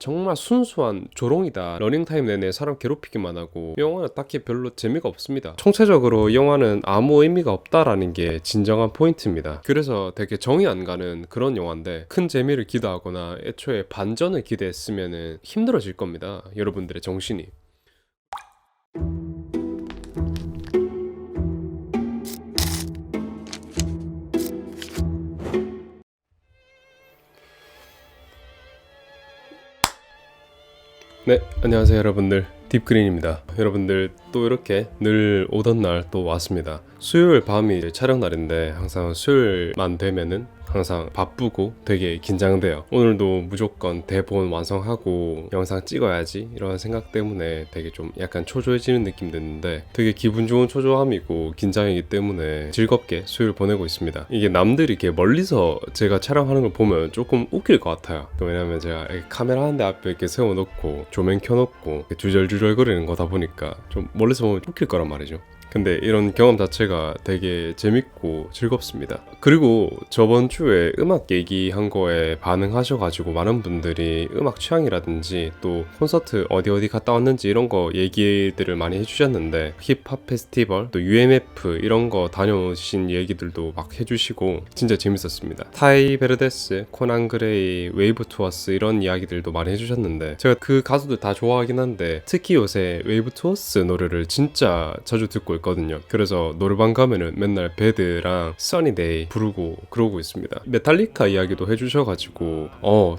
정말 순수한 조롱이다. 러닝타임 내내 사람 괴롭히기만 하고 이 영화는 딱히 별로 재미가 없습니다. 총체적으로 이 영화는 아무 의미가 없다라는 게 진정한 포인트입니다. 그래서 되게 정이 안 가는 그런 영화인데 큰 재미를 기대하거나 애초에 반전을 기대했으면 힘들어질 겁니다. 여러분들의 정신이. 네, 안녕하세요 여러분들. 딥그린입니다. 여러분들 또 이렇게 늘 오던 날 또 왔습니다. 수요일 밤이 촬영 날인데 항상 수요일만 되면은 항상 바쁘고 되게 긴장돼요. 오늘도 무조건 대본 완성하고 영상 찍어야지 이런 생각 때문에 되게 좀 약간 초조해지는 느낌 드는데 되게 기분 좋은 초조함이고 긴장이기 때문에 즐겁게 수요일 보내고 있습니다. 이게 남들이 이렇게 멀리서 제가 촬영하는 걸 보면 조금 웃길 것 같아요. 왜냐면 제가 카메라 한 대 앞에 이렇게 세워놓고 조명 켜놓고 주절주절 거리는 거다 보니까 좀 멀리서 보면 웃길 거란 말이죠. 근데 이런 경험 자체가 되게 재밌고 즐겁습니다. 그리고 저번 주에 음악 얘기한 거에 반응하셔가지고 많은 분들이 음악 취향이라든지 또 콘서트 어디 갔다 왔는지 이런 거 얘기들을 많이 해주셨는데 힙합 페스티벌 또 UMF 이런 거 다녀오신 얘기들도 막 해주시고 진짜 재밌었습니다. 타이 베르데스, 코난 그레이, 웨이브 투어스 이런 이야기들도 많이 해주셨는데 제가 그 가수들 다 좋아하긴 한데 특히 요새 웨이브 투어스 노래를 진짜 자주 듣고 있거든요. 그래서 노래방 가면은 맨날 배드랑 써니데이 부르고 그러고 있습니다. 메탈리카 이야기도 해주셔가지고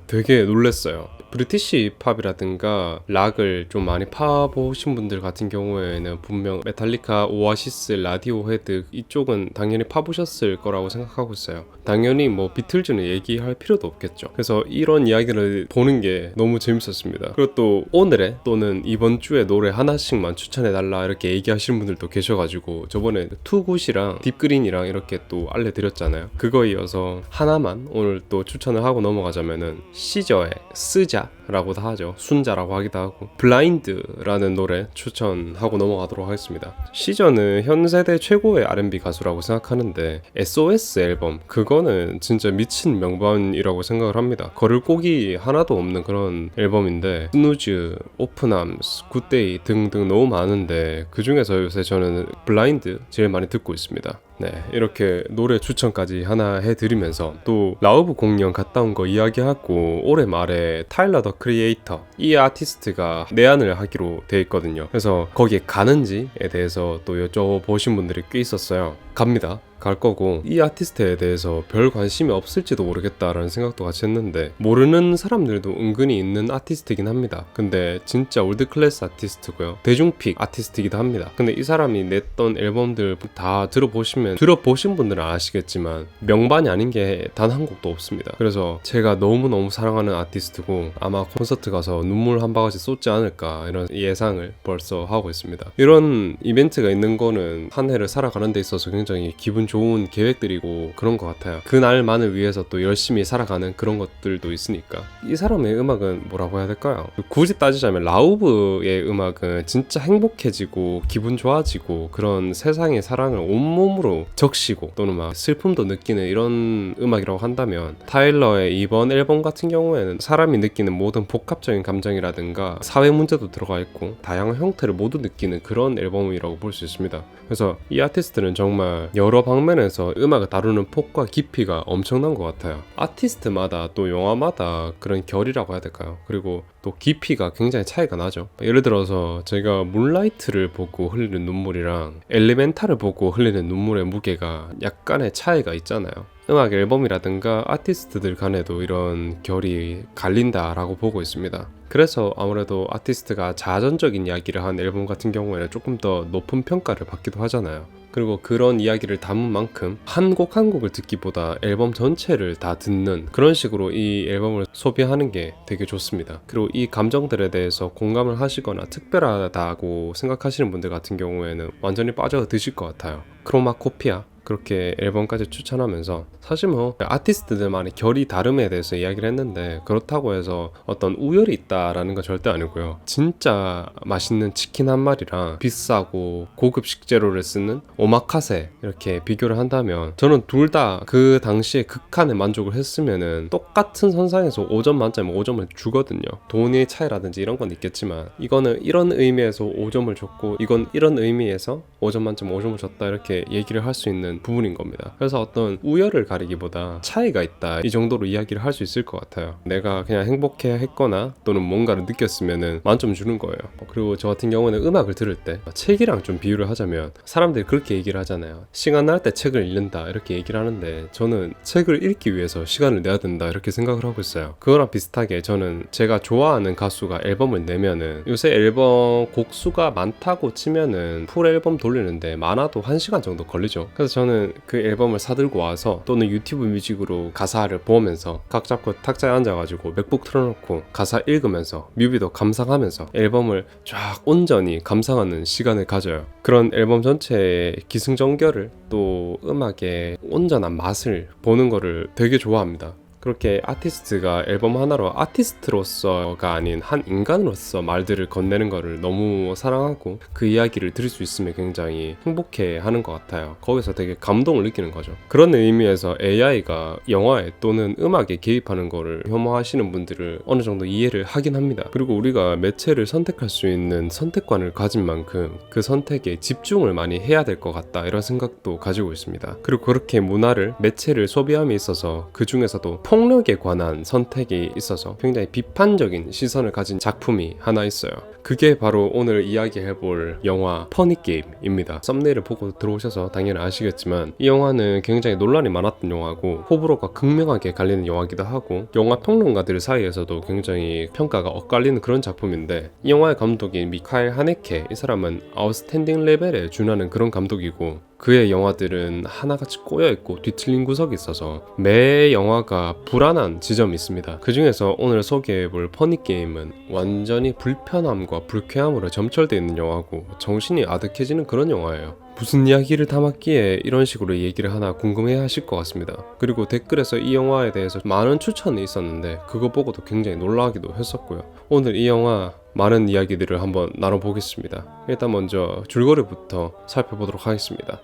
되게 놀랬어요. 브리티시 팝이라든가 락을 좀 많이 파보신 분들 같은 경우에는 분명 메탈리카, 오아시스, 라디오헤드 이쪽은 당연히 파보셨을 거라고 생각하고 있어요. 당연히 뭐 비틀즈는 얘기할 필요도 없겠죠. 그래서 이런 이야기를 보는 게 너무 재밌었습니다. 그리고 또 오늘의 또는 이번 주에 노래 하나씩만 추천해달라 이렇게 얘기하시는 분들도 계셔가지고 저번에 투굿이랑 딥그린이랑 이렇게 또 알려드렸잖아요. 그거에 이어서 하나만 오늘 또 추천을 하고 넘어가자면은 시저의 쓰자 라고도 하죠. 순자라고 하기도 하고 블라인드라는 노래 추천하고 넘어가도록 하겠습니다. 시저는 현 세대 최고의 R&B 가수라고 생각하는데 SOS 앨범 그거는 진짜 미친 명반이라고 생각을 합니다. 걸을 곡이 하나도 없는 그런 앨범인데 스누즈, 오픈암스, 굿데이 등등 너무 많은데 그 중에서 요새 저는 블라인드 제일 많이 듣고 있습니다. 네, 이렇게 노래 추천까지 하나 해드리면서 또 라우브 공연 갔다 온 거 이야기하고 올해 말에 타일러 더 크리에이터 이 아티스트가 내한을 하기로 돼 있거든요. 그래서 거기에 가는지에 대해서 또 여쭤보신 분들이 꽤 있었어요. 갑니다. 갈 거고 이 아티스트에 대해서 별 관심이 없을지도 모르겠다라는 생각도 같이 했는데 모르는 사람들도 은근히 있는 아티스트이긴 합니다. 근데 진짜 올드클래스 아티스트고요. 대중픽 아티스트이기도 합니다. 근데 이 사람이 냈던 앨범들 다 들어보신 분들은 아시겠지만 명반이 아닌 게 단 한 곡도 없습니다. 그래서 제가 너무너무 사랑하는 아티스트고 아마 콘서트 가서 눈물 한 바가지 쏟지 않을까 이런 예상을 벌써 하고 있습니다. 이런 이벤트가 있는 거는 한 해를 살아가는 데 있어서 굉장히 기분 좋은 계획들이고 그런 것 같아요. 그날만을 위해서 또 열심히 살아가는 그런 것들도 있으니까. 이 사람의 음악은 뭐라고 해야 될까요? 굳이 따지자면 라우브의 음악은 진짜 행복해지고 기분 좋아지고 그런 세상의 사랑을 온몸으로 적시고 또는 막 슬픔도 느끼는 이런 음악이라고 한다면 타일러의 이번 앨범 같은 경우에는 사람이 느끼는 모든 복합적인 감정이라든가 사회 문제도 들어가 있고 다양한 형태를 모두 느끼는 그런 앨범이라고 볼 수 있습니다. 그래서 이 아티스트는 정말 여러 방면에서 음악을 다루는 폭과 깊이가 엄청난 것 같아요. 아티스트마다 또 영화마다 그런 결이라고 해야 될까요? 그리고 또 깊이가 굉장히 차이가 나죠. 예를 들어서 제가 문라이트를 보고 흘리는 눈물이랑 엘리멘탈을 보고 흘리는 눈물의 무게가 약간의 차이가 있잖아요. 음악 앨범이라든가 아티스트들 간에도 이런 결이 갈린다라고 보고 있습니다. 그래서 아무래도 아티스트가 자전적인 이야기를 한 앨범 같은 경우에는 조금 더 높은 평가를 받기도 하잖아요. 그리고 그런 이야기를 담은 만큼 한 곡 한 곡을 듣기보다 앨범 전체를 다 듣는 그런 식으로 이 앨범을 소비하는 게 되게 좋습니다. 그리고 이 감정들에 대해서 공감을 하시거나 특별하다고 생각하시는 분들 같은 경우에는 완전히 빠져드실 것 같아요. 크로마코피아 그렇게 앨범까지 추천하면서 사실 뭐 아티스트들만의 결이 다름에 대해서 이야기를 했는데 그렇다고 해서 어떤 우열이 있다라는 건 절대 아니고요. 진짜 맛있는 치킨 한 마리랑 비싸고 고급 식재료를 쓰는 오마카세 이렇게 비교를 한다면 저는 둘 다 그 당시에 극한의 만족을 했으면은 똑같은 선상에서 5점 만점에 5점을 주거든요. 돈의 차이라든지 이런 건 있겠지만 이거는 이런 의미에서 5점을 줬고 이건 이런 의미에서 5점 만점 5점을 줬다 이렇게 얘기를 할 수 있는 부분인 겁니다. 그래서 어떤 우열을 가리기보다 차이가 있다 이 정도로 이야기를 할 수 있을 것 같아요. 내가 그냥 행복해 했거나 또는 뭔가를 느꼈으면은 만점 주는 거예요. 그리고 저 같은 경우는 음악을 들을 때 책이랑 좀 비유를 하자면 사람들이 그렇게 얘기를 하잖아요. 시간 날 때 책을 읽는다 이렇게 얘기를 하는데 저는 책을 읽기 위해서 시간을 내야 된다 이렇게 생각을 하고 있어요. 그거랑 비슷하게 저는 제가 좋아하는 가수가 앨범을 내면은 요새 앨범 곡수가 많다고 치면은 풀 앨범 돌리는데 많아도 1시간 정도 걸리죠. 그래서 저는 그 앨범을 사들고 와서 또는 유튜브 뮤직으로 가사를 보면서 각 잡고 탁자에 앉아가지고 맥북 틀어놓고 가사 읽으면서 뮤비도 감상하면서 앨범을 쫙 온전히 감상하는 시간을 가져요. 그런 앨범 전체의 기승전결을 또 음악의 온전한 맛을 보는 거를 되게 좋아합니다. 그렇게 아티스트가 앨범 하나로 아티스트로서가 아닌 한 인간으로서 말들을 건네는 거를 너무 사랑하고 그 이야기를 들을 수 있으면 굉장히 행복해 하는 것 같아요. 거기서 되게 감동을 느끼는 거죠. 그런 의미에서 AI가 영화에 또는 음악에 개입하는 거를 혐오하시는 분들을 어느 정도 이해를 하긴 합니다. 그리고 우리가 매체를 선택할 수 있는 선택관을 가진 만큼 그 선택에 집중을 많이 해야 될 것 같다 이런 생각도 가지고 있습니다. 그리고 그렇게 문화를 매체를 소비함에 있어서 그 중에서도 폭력에 관한 선택이 있어서 굉장히 비판적인 시선을 가진 작품이 하나 있어요. 그게 바로 오늘 이야기해볼 영화 퍼니게임입니다. 썸네일을 보고 들어오셔서 당연히 아시겠지만 이 영화는 굉장히 논란이 많았던 영화고 호불호가 극명하게 갈리는 영화이기도 하고 영화 평론가들 사이에서도 굉장히 평가가 엇갈리는 그런 작품인데 이 영화의 감독인 미카엘 하네케 이 사람은 아웃스탠딩 레벨에 준하는 그런 감독이고 그의 영화들은 하나같이 꼬여있고 뒤틀린 구석이 있어서 매 영화가 불안한 지점이 있습니다. 그 중에서 오늘 소개해볼 퍼니게임은 완전히 불편함과 불쾌함으로 점철되어 있는 영화고 정신이 아득해지는 그런 영화예요. 무슨 이야기를 담았기에 이런 식으로 얘기를 하나 궁금해 하실 것 같습니다. 그리고 댓글에서 이 영화에 대해서 많은 추천이 있었는데 그거 보고도 굉장히 놀라기도 했었고요. 오늘 이 영화 많은 이야기들을 한번 나눠보겠습니다. 일단 먼저 줄거리부터 살펴보도록 하겠습니다.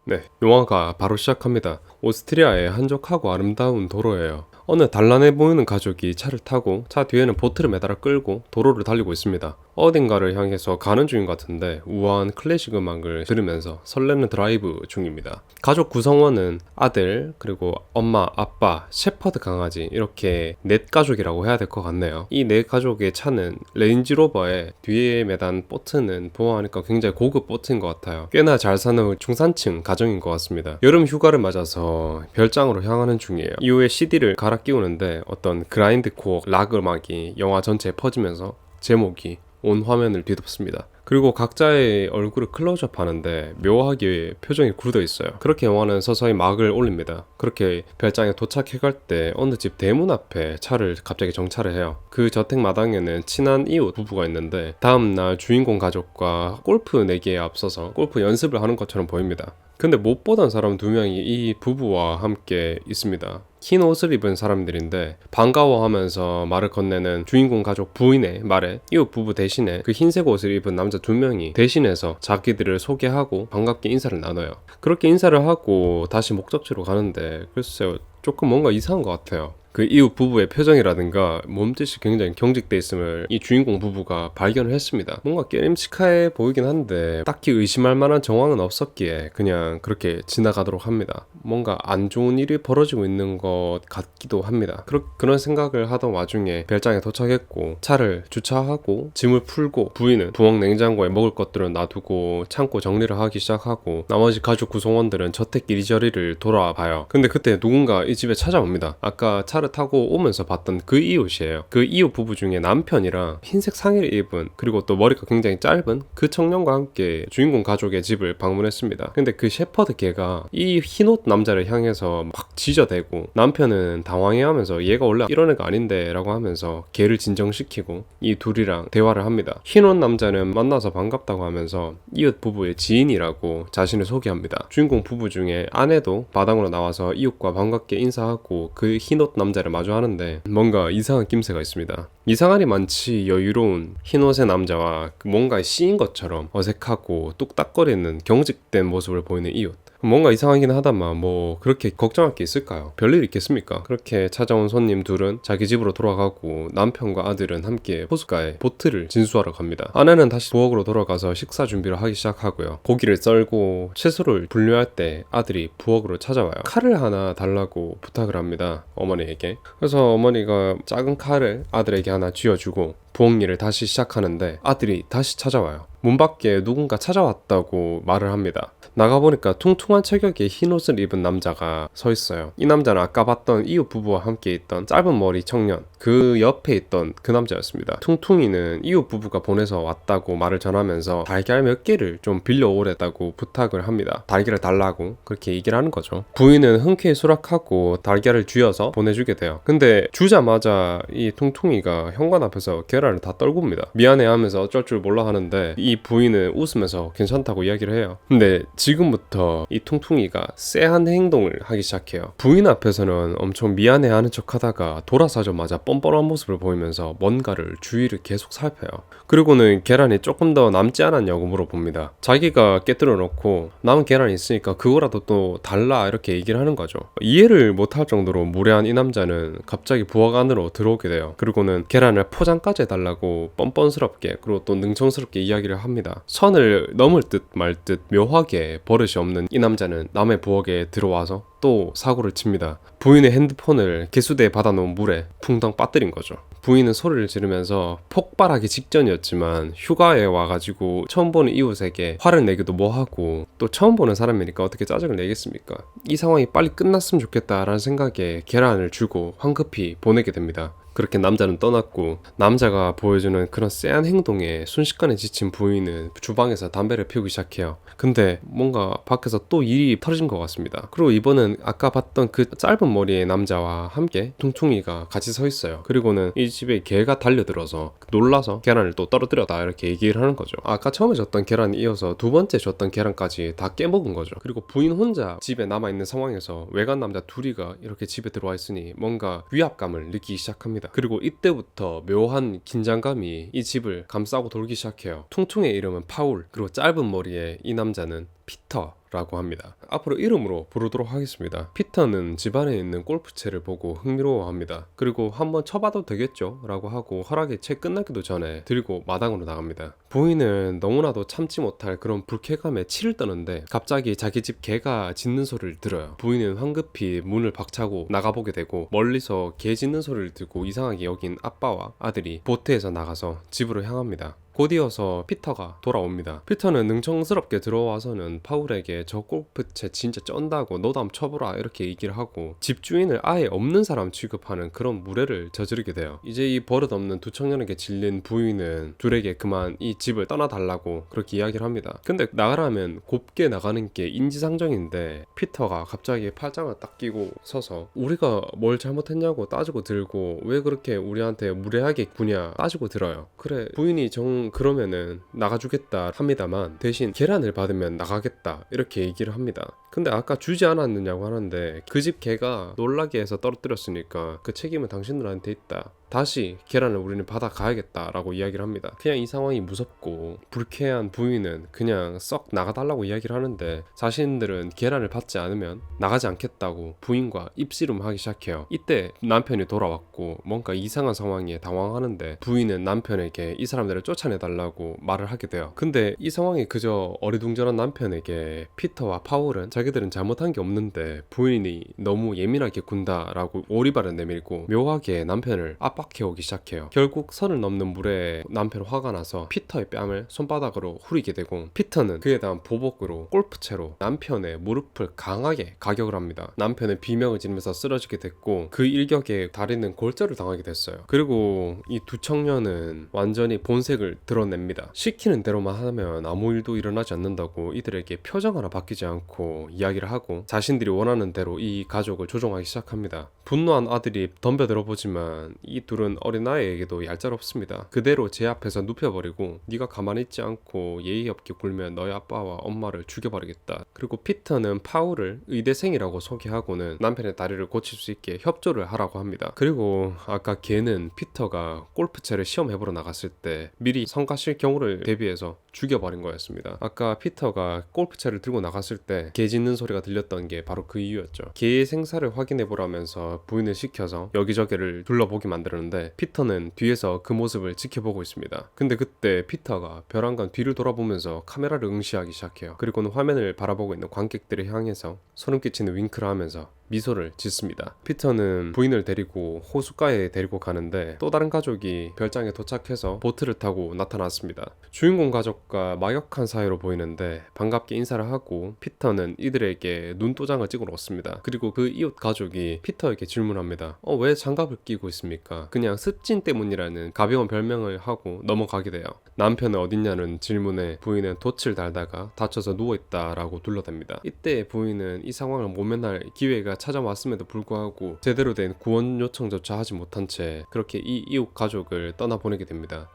네, 영화가 바로 시작합니다. 오스트리아의 한적하고 아름다운 도로예요. 어느 단란해 보이는 가족이 차를 타고 차 뒤에는 보트를 매달아 끌고 도로를 달리고 있습니다. 어딘가를 향해서 가는 중인 것 같은데 우아한 클래식 음악을 들으면서 설레는 드라이브 중입니다. 가족 구성원은 아들, 그리고 엄마, 아빠, shepherd 강아지 이렇게 넷 가족이라고 해야 될 것 같네요. 이 넷 가족의 차는 레인지로버에 뒤에 매단 보트는 보아하니까 굉장히 고급 보트인 것 같아요. 꽤나 잘 사는 중산층 가정인 것 같습니다. 여름 휴가를 맞아서 별장으로 향하는 중이에요. 이후에 CD를 갈아 끼우는데 어떤 그라인드코어 락 음악이 영화 전체에 퍼지면서 제목이 온 화면을 뒤덮습니다. 그리고 각자의 얼굴을 클로즈업 하는데 묘하게 표정이 굳어 있어요. 그렇게 영화는 서서히 막을 올립니다. 그렇게 별장에 도착해갈 때 어느 집 대문 앞에 차를 갑자기 정차를 해요. 그 저택 마당에는 친한 이웃 부부가 있는데 다음날 주인공 가족과 골프 내기에 앞서서 골프 연습을 하는 것처럼 보입니다. 근데 못 보던 사람 2명이 이 부부와 함께 있습니다. 흰 옷을 입은 사람들인데 반가워하면서 말을 건네는 주인공 가족 부인의 말에 이웃 부부 대신에 그 흰색 옷을 입은 남자 2명이 대신해서 자기들을 소개하고 반갑게 인사를 나눠요. 그렇게 인사를 하고 다시 목적지로 가는데 글쎄요, 조금 뭔가 이상한 것 같아요. 그 이웃 부부의 표정이라든가 몸짓이 굉장히 경직돼 있음을 이 주인공 부부가 발견을 했습니다. 뭔가 깨림칙해 보이긴 한데 딱히 의심할 만한 정황은 없었기에 그냥 그렇게 지나가도록 합니다. 뭔가 안 좋은 일이 벌어지고 있는 것 같기도 합니다. 그런 생각을 하던 와중에 별장에 도착했고 차를 주차하고 짐을 풀고 부인은 부엌 냉장고에 먹을 것들을 놔두고 창고 정리를 하기 시작하고 나머지 가족 구성원들은 저택 이리저리를 돌아봐요. 근데 그때 누군가 이 집에 찾아옵니다. 아까 차를 차를 타고 오면서 봤던 그 이웃이에요. 그 이웃 부부 중에 남편이랑 흰색 상의를 입은, 그리고 또 머리가 굉장히 짧은 그 청년과 함께 주인공 가족의 집을 방문했습니다. 근데 그 셰퍼드 개가 이 흰옷 남자를 향해서 막 짖어대고, 남편은 당황해하면서 얘가 원래 이런 애가 아닌데 라고 하면서 개를 진정시키고 이 둘이랑 대화를 합니다. 흰옷 남자는 만나서 반갑다고 하면서 이웃 부부의 지인이라고 자신을 소개합니다. 주인공 부부 중에 아내도 마당으로 나와서 이웃과 반갑게 인사하고 그 흰옷 남자를 마주하는데 뭔가 이상한 낌새가 있습니다. 이상하니 많지 여유로운 흰옷의 남자와 뭔가 씌인 것처럼 어색하고 뚝딱거리는 경직된 모습을 보이는 이웃. 뭔가 이상하긴 하다만 뭐 그렇게 걱정할 게 있을까요? 별일 있겠습니까? 그렇게 찾아온 손님 둘은 자기 집으로 돌아가고 남편과 아들은 함께 호숫가에 보트를 진수하러 갑니다. 아내는 다시 부엌으로 돌아가서 식사 준비를 하기 시작하고요. 고기를 썰고 채소를 분류할 때 아들이 부엌으로 찾아와요. 칼을 하나 달라고 부탁을 합니다, 어머니에게. 그래서 어머니가 작은 칼을 아들에게 하나 쥐어주고 부엌 일을 다시 시작하는데 아들이 다시 찾아와요. 문 밖에 누군가 찾아왔다고 말을 합니다. 나가보니까 퉁퉁한 체격의 흰 옷을 입은 남자가 서 있어요. 이 남자는 아까 봤던 이웃 부부와 함께 있던 짧은 머리 청년, 그 옆에 있던 그 남자였습니다. 퉁퉁이는 이웃 부부가 보내서 왔다고 말을 전하면서 달걀 몇 개를 좀 빌려오랬다고 부탁을 합니다. 달걀을 달라고 그렇게 얘기를 하는 거죠. 부인은 흔쾌히 수락하고 달걀을 쥐어서 보내주게 돼요. 근데 주자마자 이 퉁퉁이가 현관 앞에서 계란을 다 떨굽니다. 미안해하면서 어쩔 줄 몰라 하는데 이 부인은 웃으면서 괜찮다고 이야기를 해요. 근데 지금부터 이 퉁퉁이가 쎄한 행동을 하기 시작해요. 부인 앞에서는 엄청 미안해하는 척 하다가 돌아서자마자 뻔뻔한 모습을 보이면서 뭔가를 주위를 계속 살펴요. 그리고는 계란이 조금 더 남지 않았냐고 물어봅니다. 자기가 깨뜨려 놓고 남은 계란이 있으니까 그거라도 또 달라 이렇게 얘기를 하는 거죠. 이해를 못할 정도로 무례한 이 남자는 갑자기 부엌 안으로 들어오게 돼요. 그리고는 계란을 포장까지 해달라고 뻔뻔스럽게 그리고 또 능청스럽게 이야기를 합니다. 선을 넘을 듯 말 듯 묘하게 버릇이 없는 이 남자는 남의 부엌에 들어와서 또 사고를 칩니다. 부인의 핸드폰을 개수대에 받아놓은 물에 풍덩 빠뜨린 거죠. 부인은 소리를 지르면서 폭발하기 직전이었지만 휴가에 와가지고 처음 보는 이웃에게 화를 내기도 뭐하고 또 처음 보는 사람이니까 어떻게 짜증을 내겠습니까? 이 상황이 빨리 끝났으면 좋겠다라는 생각에 계란을 주고 황급히 보내게 됩니다. 그렇게 남자는 떠났고 남자가 보여주는 그런 쎄한 행동에 순식간에 지친 부인은 주방에서 담배를 피우기 시작해요. 근데 뭔가 밖에서 또 일이 터진 것 같습니다. 그리고 이번엔 아까 봤던 그 짧은 머리의 남자와 함께 퉁퉁이가 같이 서 있어요. 그리고는 이 집에 개가 달려들어서 놀라서 계란을 또 떨어뜨렸다 이렇게 얘기를 하는 거죠. 아까 처음에 줬던 계란에 이어서 두 번째 줬던 계란까지 다 깨먹은 거죠. 그리고 부인 혼자 집에 남아있는 상황에서 외간 남자 둘이가 이렇게 집에 들어와 있으니 뭔가 위압감을 느끼기 시작합니다. 그리고 이때부터 묘한 긴장감이 이 집을 감싸고 돌기 시작해요. 퉁퉁의 이름은 파울, 그리고 짧은 머리의 이 남자는 피터라고 합니다. 앞으로 이름으로 부르도록 하겠습니다. 피터는 집안에 있는 골프채를 보고 흥미로워합니다. 그리고 한번 쳐봐도 되겠죠? 라고 하고 허락이 채 끝나기도 전에 들고 마당으로 나갑니다. 부인은 너무나도 참지 못할 그런 불쾌감에 치를 떠는데 갑자기 자기 집 개가 짖는 소리를 들어요. 부인은 황급히 문을 박차고 나가보게 되고 멀리서 개 짖는 소리를 듣고 이상하게 여긴 아빠와 아들이 보트에서 나가서 집으로 향합니다. 곧이어서 피터가 돌아옵니다. 피터는 능청스럽게 들어와서는 파울에게 저 골프채 진짜 쩐다고 너도 한번 쳐보라 이렇게 얘기를 하고 집주인을 아예 없는 사람 취급하는 그런 무례를 저지르게 돼요. 이제 이 버릇없는 두 청년에게 질린 부인은 둘에게 그만 이 집을 떠나달라고 그렇게 이야기를 합니다. 근데 나가라면 곱게 나가는 게 인지상정인데 피터가 갑자기 팔짱을 딱 끼고 서서 우리가 뭘 잘못했냐고 따지고 들고 왜 그렇게 우리한테 무례하게 구냐 따지고 들어요. 그래 부인이 그러면은 나가주겠다 합니다만 대신 계란을 받으면 나가겠다 이렇게 얘기를 합니다. 근데 아까 주지 않았느냐고 하는데 그 집 개가 놀라게 해서 떨어뜨렸으니까 그 책임은 당신들한테 있다. 다시 계란을 우리는 받아가야겠다라고 이야기를 합니다. 그냥 이 상황이 무섭고 불쾌한 부인은 그냥 썩 나가달라고 이야기를 하는데 자신들은 계란을 받지 않으면 나가지 않겠다고 부인과 입씨름하기 시작해요. 이때 남편이 돌아왔고 뭔가 이상한 상황에 당황하는데 부인은 남편에게 이 사람들을 쫓아내달라고 말을 하게 돼요. 근데 이 상황이 그저 어리둥절한 남편에게 피터와 파울은 자기들은 잘못한 게 없는데 부인이 너무 예민하게 군다라고 오리발을 내밀고 묘하게 남편을 압박 빡해오기 시작해요. 결국 선을 넘는 물에 남편은 화가 나서 피터의 뺨을 손바닥으로 후리게 되고, 피터는 그에 대한 보복으로 골프채로 남편의 무릎을 강하게 가격을 합니다. 남편은 비명을 지르면서 쓰러지게 됐고, 그 일격에 다리는 골절을 당하게 됐어요. 그리고 이 두 청년은 완전히 본색을 드러냅니다. 시키는 대로만 하면 아무 일도 일어나지 않는다고 이들에게 표정 하나 바뀌지 않고 이야기를 하고, 자신들이 원하는 대로 이 가족을 조종하기 시작합니다. 분노한 아들이 덤벼들어보지만 이 둘은 어린아이에게도 얄짤없습니다. 그대로 제 앞에서 눕혀버리고, 네가 가만히 있지 않고 예의 없게 굴면 너희 아빠와 엄마를 죽여버리겠다. 그리고 피터는 파울을 의대생이라고 소개하고는 남편의 다리를 고칠 수 있게 협조를 하라고 합니다. 그리고 아까 걔는 피터가 골프채를 시험해보러 나갔을 때 미리 성가실 경우를 대비해서 죽여버린 거였습니다. 아까 피터가 골프채를 들고 나갔을 때 개 짖는 소리가 들렸던 게 바로 그 이유였죠. 개의 생사를 확인해보라면서 부인을 시켜서 여기저기를 둘러보게 만들었는데, 피터는 뒤에서 그 모습을 지켜보고 있습니다. 근데 그때 피터가 벼랑간 뒤를 돌아보면서 카메라를 응시하기 시작해요. 그리고는 화면을 바라보고 있는 관객들을 향해서 소름 끼치는 윙크를 하면서 미소를 짓습니다. 피터는 부인을 데리고 호숫가에 데리고 가는데, 또 다른 가족이 별장에 도착해서 보트를 타고 나타났습니다. 주인공 가족과 막역한 사이로 보이는데 반갑게 인사를 하고 피터는 이들에게 눈도장을 찍어 놓습니다. 그리고 그 이웃 가족이 피터에게 질문합니다. 왜 장갑을 끼고 있습니까? 그냥 습진 때문이라는 가벼운 별명을 하고 넘어가게 돼요. 남편은 어딨냐는 질문에 부인은 돛을 달다가 다쳐서 누워있다라고 둘러댑니다. 이때 부인은 이 상황을 모면할 기회가 찾아왔음에도 불구하고 제대로 된 구원 요청조차 하지 못한 채 그렇게 이 이웃 가족을 떠나보내게 됩니다.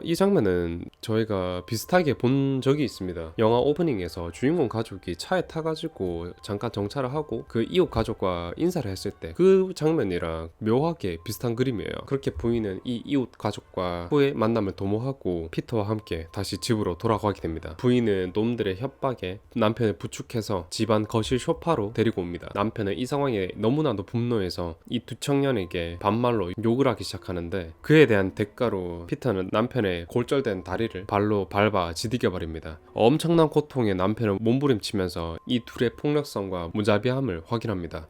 이 장면은 저희가 비슷하게 본 적이 있습니다. 영화 오프닝에서 주인공 가족이 차에 타가지고 잠깐 정차를 하고 그 이웃 가족과 인사를 했을 때 그 장면이랑 묘하게 비슷한 그림이에요. 그렇게 부인은 이 이웃 가족과 후에 만남을 도모하고 피터와 함께 다시 집으로 돌아가게 됩니다. 부인은 놈들의 협박에 남편을 부축해서 집안 거실 소파로 데리고 옵니다. 남편은 이 상황에 너무나도 분노해서 이 두 청년에게 반말로 욕을 하기 시작하는데, 그에 대한 대가로 피터는 남편의 골절된 다리를 발로 밟아 지디겨버립니다. 엄청난 고통에 남편은 몸부림치면서 이 둘의 폭력성과 무자비함을 확인합니다.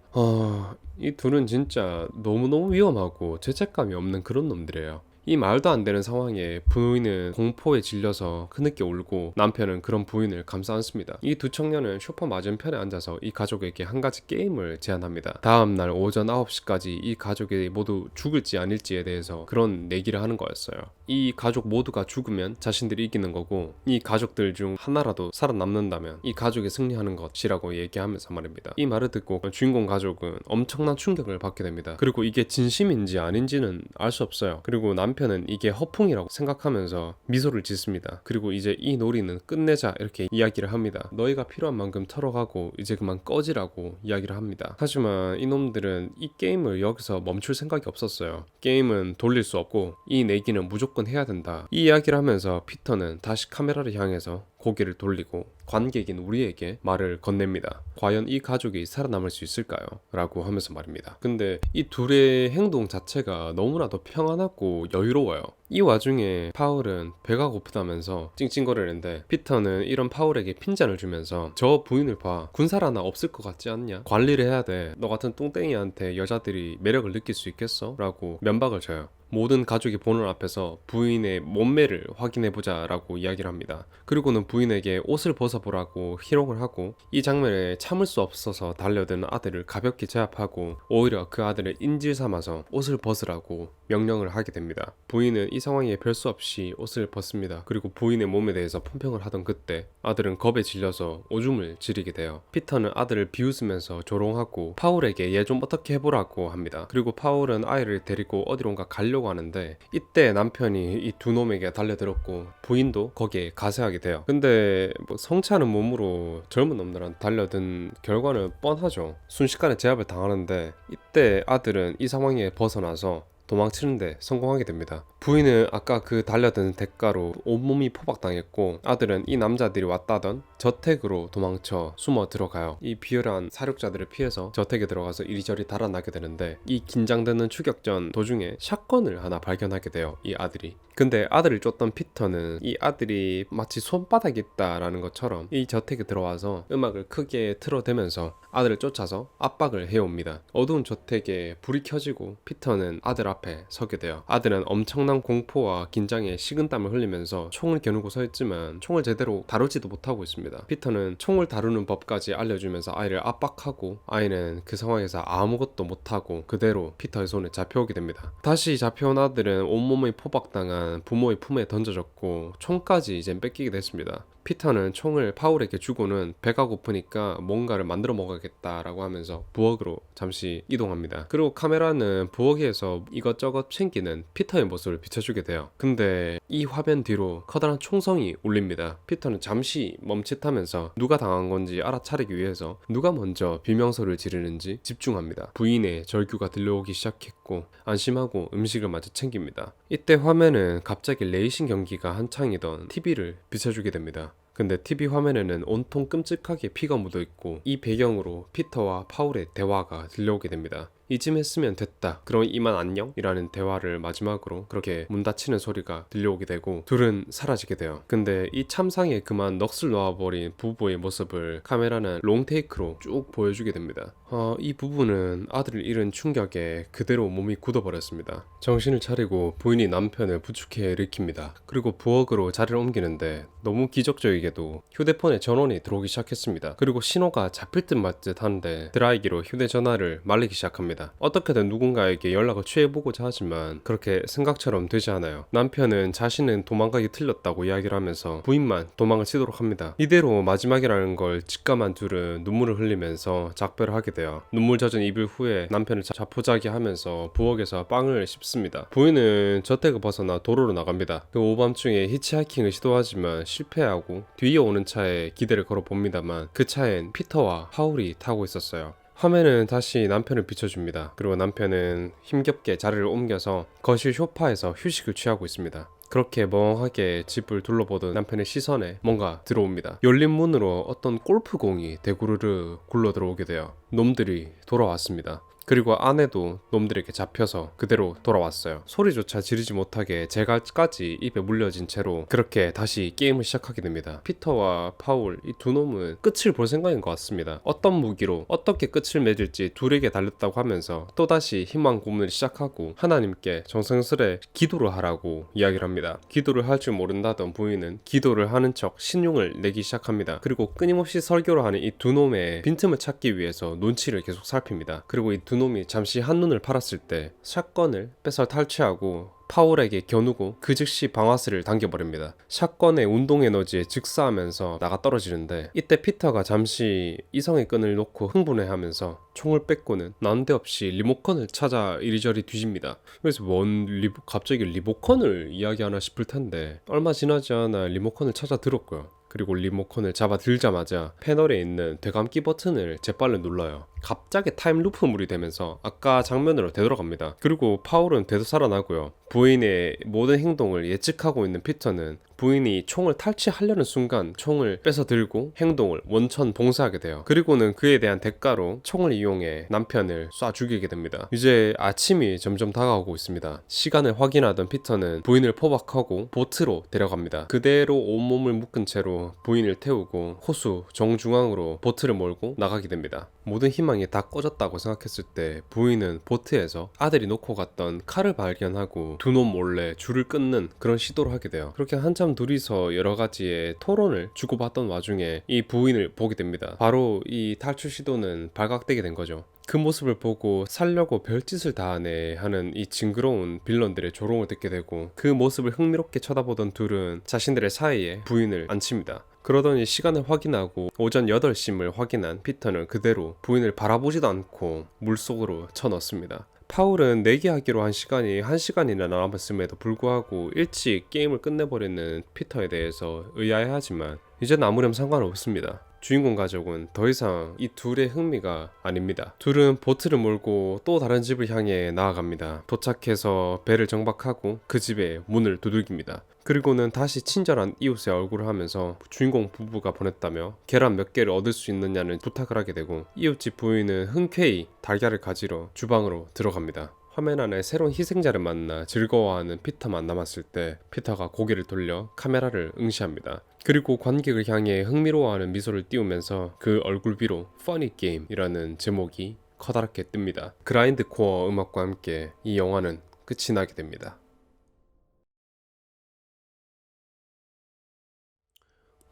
이 둘은 진짜 너무너무 위험하고 죄책감이 없는 그런 놈들이에요. 이 말도 안 되는 상황에 부인은 공포에 질려서 흐느껴 울고, 남편은 그런 부인을 감싸 안습니다. 이 두 청년은 소파 맞은편에 앉아서 이 가족에게 한 가지 게임을 제안합니다. 다음날 오전 9시까지 이 가족이 모두 죽을지 아닐지에 대해서 그런 내기를 하는 거였어요. 이 가족 모두가 죽으면 자신들이 이기는 거고, 이 가족들 중 하나라도 살아남는다면 이 가족이 승리하는 것이라고 얘기하면서 말입니다. 이 말을 듣고 주인공 가족은 엄청난 충격을 받게 됩니다. 그리고 이게 진심인지 아닌지는 알 수 없어요. 그리고 남편은 이게 허풍이라고 생각하면서 미소를 짓습니다. 그리고 이제 이 놀이는 끝내자 이렇게 이야기를 합니다. 너희가 필요한 만큼 털어가고 이제 그만 꺼지라고 이야기를 합니다. 하지만 이놈들은 이 게임을 여기서 멈출 생각이 없었어요. 게임은 돌릴 수 없고 이 내기는 무조건 해야 된다. 이 이야기를 하면서 피터는 다시 카메라를 향해서 고개를 돌리고 관객인 우리에게 말을 건넵니다. 과연 이 가족이 살아남을 수 있을까요? 라고 하면서 말입니다. 근데 이 둘의 행동 자체가 너무나도 평안하고 여유로워요. 이 와중에 파울은 배가 고프다면서 찡찡거리는데, 피터는 이런 파울에게 핀잔을 주면서 저 부인을 봐, 군살 하나 없을 것 같지 않냐? 관리를 해야 돼. 너 같은 똥땡이한테 여자들이 매력을 느낄 수 있겠어? 라고 면박을 줘요. 모든 가족이 보는 앞에서 부인의 몸매를 확인해보자 라고 이야기를 합니다. 그리고는 부인에게 옷을 벗어보라고 희롱을 하고, 이 장면에 참을 수 없어서 달려드는 아들을 가볍게 제압하고 오히려 그 아들을 인질 삼아서 옷을 벗으라고 명령을 하게 됩니다. 부인은 이 상황에 별 수 없이 옷을 벗습니다. 그리고 부인의 몸에 대해서 품평을 하던 그때 아들은 겁에 질려서 오줌을 지르게 돼요. 피터는 아들을 비웃으면서 조롱하고 파울에게 얘 좀 어떻게 해보라고 합니다. 그리고 파울은 아이를 데리고 어디론가 가려고 하는데, 이때 남편이 이 두 놈에게 달려들었고 부인도 거기에 가세하게 돼요. 근데 성취하는 몸으로 젊은 놈들한테 달려든 결과는 뻔하죠. 순식간에 제압을 당하는데, 이때 아들은 이 상황에 벗어나서 도망치는데 성공하게 됩니다. 부인은 아까 그 달려드는 대가로 온몸이 포박당했고, 아들은 이 남자들이 왔다던 저택으로 도망쳐 숨어 들어가요. 이 비열한 사륙자들을 피해서 저택에 들어가서 이리저리 달아나게 되는데, 이 긴장되는 추격전 도중에 샷건을 하나 발견하게 돼요, 이 아들이. 근데 아들을 쫓던 피터는 이 아들이 마치 손바닥이 있다라는 것처럼 이 저택에 들어와서 음악을 크게 틀어대면서 아들을 쫓아서 압박을 해옵니다. 어두운 저택에 불이 켜지고 피터는 아들 앞에 서게 돼요. 아들은 엄청난 공포와 긴장에 식은땀을 흘리면서 총을 겨누고 서 있지만 총을 제대로 다루지도 못하고 있습니다. 피터는 총을 다루는 법까지 알려주면서 아이를 압박하고 아이는 그 상황에서 아무것도 못하고 그대로 피터의 손에 잡혀오게 됩니다. 다시 잡혀온 아들은 온몸이 포박당한 부모의 품에 던져졌고 총까지 이젠 뺏기게 됐습니다. 피터는 총을 파울에게 주고는 배가 고프니까 뭔가를 만들어 먹어야겠다라고 하면서 부엌으로 잠시 이동합니다. 그리고 카메라는 부엌에서 이것저것 챙기는 피터의 모습을 비춰주게 돼요. 근데 이 화면 뒤로 커다란 총성이 울립니다. 피터는 잠시 멈칫하면서 누가 당한 건지 알아차리기 위해서 누가 먼저 비명소리를 지르는지 집중합니다. 부인의 절규가 들려오기 시작했고 안심하고 음식을 마저 챙깁니다. 이때 화면은 갑자기 레이싱 경기가 한창이던 TV를 비춰주게 됩니다. 근데 TV 화면에는 온통 끔찍하게 피가 묻어있고 이 배경으로 피터와 파울의 대화가 들려오게 됩니다. 이쯤 했으면 됐다. 그럼 이만 안녕? 이라는 대화를 마지막으로 그렇게 문 닫히는 소리가 들려오게 되고 둘은 사라지게 돼요. 근데 이 참상에 그만 넋을 놓아버린 부부의 모습을 카메라는 롱테이크로 쭉 보여주게 됩니다. 이 부부는 아들을 잃은 충격에 그대로 몸이 굳어버렸습니다. 정신을 차리고 부인이 남편을 부축해 일으킵니다. 그리고 부엌으로 자리를 옮기는데 너무 기적적이게도 휴대폰에 전원이 들어오기 시작했습니다. 그리고 신호가 잡힐 듯 말 듯 하는데 드라이기로 휴대전화를 말리기 시작합니다. 어떻게든 누군가에게 연락을 취해보고자 하지만 그렇게 생각처럼 되지 않아요. 남편은 자신은 도망가기 틀렸다고 이야기를 하면서 부인만 도망을 치도록 합니다. 이대로 마지막이라는 걸 직감한 둘은 눈물을 흘리면서 작별을 하게 돼요. 눈물 젖은 이별 후에 남편을 자포자기하면서 부엌에서 빵을 씹습니다. 부인은 저택을 벗어나 도로로 나갑니다. 그 오밤중에 히치하이킹을 시도하지만 실패하고 뒤에 오는 차에 기대를 걸어봅니다만 그 차엔 피터와 파울이 타고 있었어요. 화면은 다시 남편을 비춰줍니다. 그리고 남편은 힘겹게 자리를 옮겨서 거실 소파에서 휴식을 취하고 있습니다. 그렇게 멍하게 집을 둘러보던 남편의 시선에 뭔가 들어옵니다. 열린 문으로 어떤 골프공이 대구르르 굴러 들어오게 돼요. 놈들이 돌아왔습니다. 그리고 아내도 놈들에게 잡혀서 그대로 돌아왔어요. 소리조차 지르지 못하게 제갈까지 입에 물려진 채로 그렇게 다시 게임을 시작하게 됩니다. 피터와 파울 이 두 놈은 끝을 볼 생각인 것 같습니다. 어떤 무기로 어떻게 끝을 맺을지 둘에게 달렸다고 하면서 또다시 희망 고문을 시작하고 하나님께 정성스레 기도를 하라고 이야기를 합니다. 기도를 할 줄 모른다던 부인은 기도를 하는 척 신용을 내기 시작합니다. 그리고 끊임없이 설교를 하는 이 두 놈의 빈틈을 찾기 위해서 눈치를 계속 살핍니다. 그리고 이 두 놈이 잠시 한눈을 팔았을 때 샷건을 뺏어 탈취하고 파울에게 겨누고 그 즉시 방아쇠를 당겨버립니다. 샷건의 운동에너지에 즉사하면서 나가 떨어지는데 이때 피터가 잠시 이성의 끈을 놓고 흥분해하면서 총을 뺏고는 난데없이 리모컨을 찾아 이리저리 뒤집니다. 그래서 갑자기 리모컨을 이야기하나 싶을 텐데 얼마 지나지 않아 리모컨을 찾아 들었고요. 그리고 리모컨을 잡아 들자마자 패널에 있는 되감기 버튼을 재빨리 눌러요. 갑자기 타임루프물이 되면서 아까 장면으로 되돌아갑니다. 그리고 파울은 되살아나고요. 부인의 모든 행동을 예측하고 있는 피터는 부인이 총을 탈취하려는 순간 총을 뺏어 들고 행동을 원천 봉쇄하게 돼요. 그리고는 그에 대한 대가로 총을 이용해 남편을 쏴 죽이게 됩니다. 이제 아침이 점점 다가오고 있습니다. 시간을 확인하던 피터는 부인을 포박하고 보트로 데려갑니다. 그대로 온몸을 묶은 채로 부인을 태우고 호수 정중앙으로 보트를 몰고 나가게 됩니다. 모든 희망이 다 꺼졌다고 생각했을 때 부인은 보트에서 아들이 놓고 갔던 칼을 발견하고 두 놈 몰래 줄을 끊는 그런 시도를 하게 돼요. 그렇게 한참 둘이서 여러 가지의 토론을 주고받던 와중에 이 부인을 보게 됩니다. 바로 이 탈출 시도는 발각되게 된 거죠. 그 모습을 보고 살려고 별짓을 다하네 하는 이 징그러운 빌런들의 조롱을 듣게 되고 그 모습을 흥미롭게 쳐다보던 둘은 자신들의 사이에 부인을 앉힙니다. 그러더니 시간을 확인하고 오전 8시임을 확인한 피터는 그대로 부인을 바라보지도 않고 물속으로 쳐넣습니다. 파울은 내기하기로 한 시간이 1시간이나 남았음에도 불구하고 일찍 게임을 끝내버리는 피터에 대해서 의아해하지만 이젠 아무렴 상관없습니다. 주인공 가족은 더 이상 이 둘의 흥미가 아닙니다. 둘은 보트를 몰고 또 다른 집을 향해 나아갑니다. 도착해서 배를 정박하고 그 집의 문을 두들깁니다. 그리고는 다시 친절한 이웃의 얼굴을 하면서 주인공 부부가 보냈다며 계란 몇 개를 얻을 수 있느냐는 부탁을 하게 되고 이웃집 부인은 흔쾌히 달걀을 가지러 주방으로 들어갑니다. 화면 안에 새로운 희생자를 만나 즐거워하는 피터만 남았을 때 피터가 고개를 돌려 카메라를 응시합니다. 그리고 관객을 향해 흥미로워하는 미소를 띄우면서 그 얼굴 위로 Funny Game이라는 제목이 커다랗게 뜹니다. 그라인드코어 음악과 함께 이 영화는 끝이 나게 됩니다.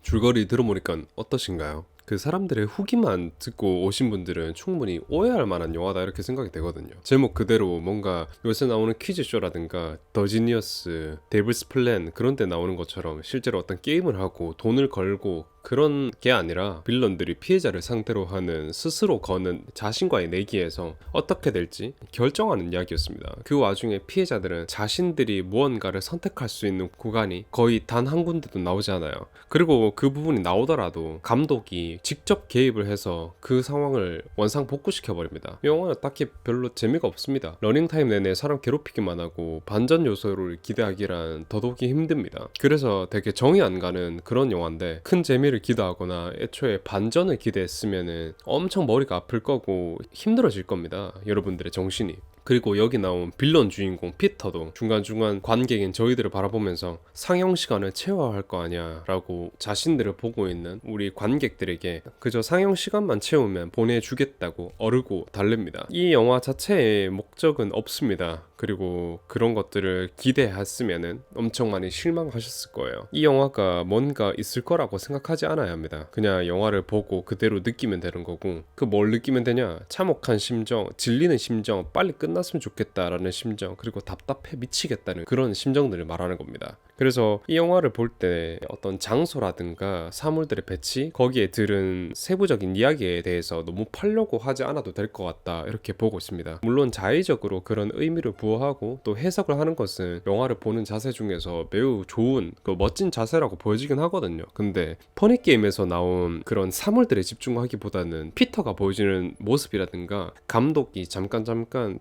줄거리 들어보니까 어떠신가요? 그 사람들의 후기만 듣고 오신 분들은 충분히 오해할 만한 영화다 이렇게 생각이 되거든요. 제목 그대로 뭔가 요새 나오는 퀴즈쇼라든가 더 지니어스, 데블스 플랜 그런 데 나오는 것처럼 실제로 어떤 게임을 하고 돈을 걸고 그런 게 아니라 빌런들이 피해자를 상대로 하는 스스로 거는 자신과의 내기에서 어떻게 될지 결정하는 이야기였습니다. 그 와중에 피해자들은 자신들이 무언가를 선택할 수 있는 구간이 거의 단 한 군데도 나오지 않아요. 그리고 그 부분이 나오더라도 감독이 직접 개입을 해서 그 상황을 원상복구시켜 버립니다. 이 영화는 딱히 별로 재미가 없습니다. 러닝타임 내내 사람 괴롭히기만 하고 반전 요소를 기대하기란 더더욱이 힘듭니다. 그래서 되게 정이 안 가는 그런 영화인데 큰 재미를 기대하거나 애초에 반전을 기대했으면은 엄청 머리가 아플 거고 힘들어질 겁니다. 여러분들의 정신이. 그리고 여기 나온 빌런 주인공 피터도 중간중간 관객인 저희들을 바라보면서 상영 시간을 채워야 할 거 아니야 라고 자신들을 보고 있는 우리 관객들에게 그저 상영 시간만 채우면 보내주겠다고 어르고 달랩니다. 이 영화 자체의 목적은 없습니다. 그리고 그런 것들을 기대했으면 엄청 많이 실망하셨을 거예요. 이 영화가 뭔가 있을 거라고 생각하지 않아야 합니다. 그냥 영화를 보고 그대로 느끼면 되는 거고 그 뭘 느끼면 되냐? 참혹한 심정, 질리는 심정, 빨리 끝났으면 좋겠다라는 심정, 그리고 답답해 미치겠다는 그런 심정들을 말하는 겁니다. 그래서 이 영화를 볼 때 어떤 장소라든가 사물들의 배치, 거기에 들은 세부적인 이야기에 대해서 너무 팔려고 하지 않아도 될 것 같다 이렇게 보고 있습니다. 물론 자의적으로 그런 의미를 부여하고 또 해석을 하는 것은 영화를 보는 자세 중에서 매우 좋은 멋진 자세라고 보여지긴 하거든요. 근데 퍼니게임에서 나온 그런 사물들에 집중하기보다는 피터가 보여지는 모습이라든가 감독이 잠깐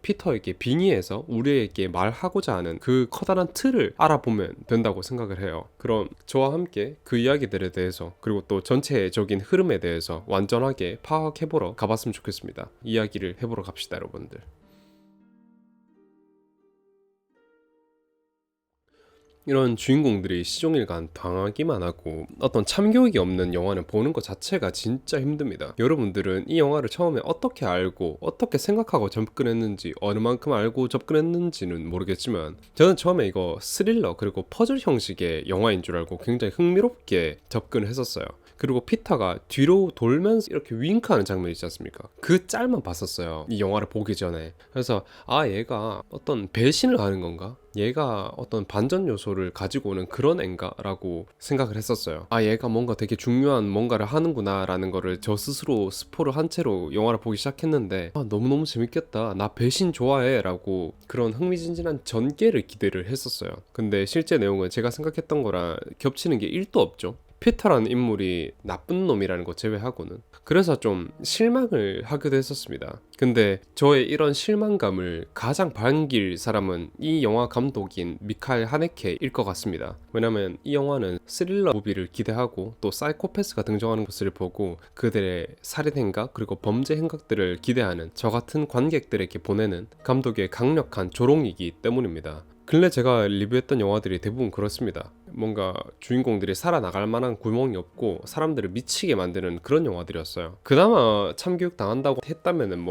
피터에게 빙의해서 우리에게 말하고자 하는 그 커다란 틀을 알아보면 된다고 생각을 해요. 그럼 저와 함께 그 이야기들에 대해서 그리고 또 전체적인 흐름에 대해서 완전하게 파악해보러 가봤으면 좋겠습니다. 이야기를 해보러 갑시다, 여러분들. 이런 주인공들이 시종일관 당하기만 하고 어떤 참교육이 없는 영화는 보는 것 자체가 진짜 힘듭니다. 여러분들은 이 영화를 처음에 어떻게 알고 어떻게 생각하고 접근했는지 어느 만큼 알고 접근했는지는 모르겠지만 저는 처음에 이거 스릴러 그리고 퍼즐 형식의 영화인 줄 알고 굉장히 흥미롭게 접근을 했었어요. 그리고 피터가 뒤로 돌면서 이렇게 윙크하는 장면이 있지 않습니까? 그 짤만 봤었어요. 이 영화를 보기 전에. 그래서 얘가 어떤 배신을 하는 건가? 얘가 어떤 반전 요소를 가지고 오는 그런 앤가? 라고 생각을 했었어요. 얘가 뭔가 되게 중요한 뭔가를 하는구나 라는 거를 저 스스로 스포를 한 채로 영화를 보기 시작했는데 너무너무 재밌겠다. 나 배신 좋아해 라고 그런 흥미진진한 전개를 기대를 했었어요. 근데 실제 내용은 제가 생각했던 거랑 겹치는 게 1도 없죠. 피터라는 인물이 나쁜 놈이라는 거 제외하고는. 그래서 좀 실망을 하기도 했었습니다. 근데 저의 이런 실망감을 가장 반길 사람은 이 영화 감독인 미카엘 하네케일 것 같습니다. 왜냐면 이 영화는 스릴러 무비를 기대하고 또 사이코패스가 등장하는 것을 보고 그들의 살인 행각 그리고 범죄 행각들을 기대하는 저 같은 관객들에게 보내는 감독의 강력한 조롱이기 때문입니다. 근래 제가 리뷰했던 영화들이 대부분 그렇습니다. 뭔가 주인공들이 살아나갈 만한 구멍이 없고 사람들을 미치게 만드는 그런 영화들이었어요. 그나마 참교육 당한다고 했다면은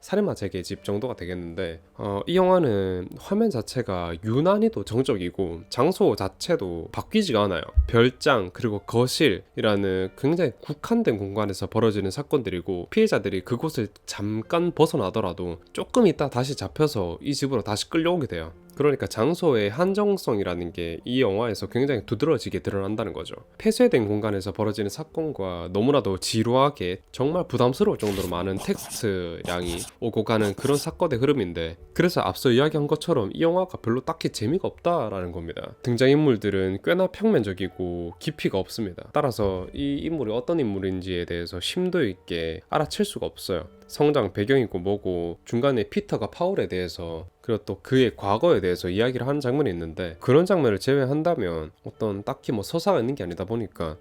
살인마 재개 집 정도가 되겠는데 이 영화는 화면 자체가 유난히도 정적이고 장소 자체도 바뀌지가 않아요. 별장 그리고 거실이라는 굉장히 국한된 공간에서 벌어지는 사건들이고 피해자들이 그곳을 잠깐 벗어나더라도 조금 있다 다시 잡혀서 이 집으로 다시 끌려오게 돼요. 그러니까 장소의 한정성이라는 게 이 영화에서 굉장히 두드러지게 드러난다는 거죠. 폐쇄된 공간에서 벌어지는 사건과 너무나도 지루하게 정말 부담스러울 정도로 많은 텍스트 양이 오고 가는 그런 사건의 흐름인데 그래서 앞서 이야기한 것처럼 이 영화가 별로 딱히 재미가 없다라는 겁니다. 등장인물들은 꽤나 평면적이고 깊이가 없습니다. 따라서 이 인물이 어떤 인물인지에 대해서 심도 있게 알아챌 수가 없어요. 성장 배경이고 뭐고 중간에 피터가 파울에 대해서 그리고 또 그의 과거에 대해서 이야기를 하는 장면이 있는데 그런 장면을 제외한다면 어떤 딱히 서사가 있는 게 아니다 보니까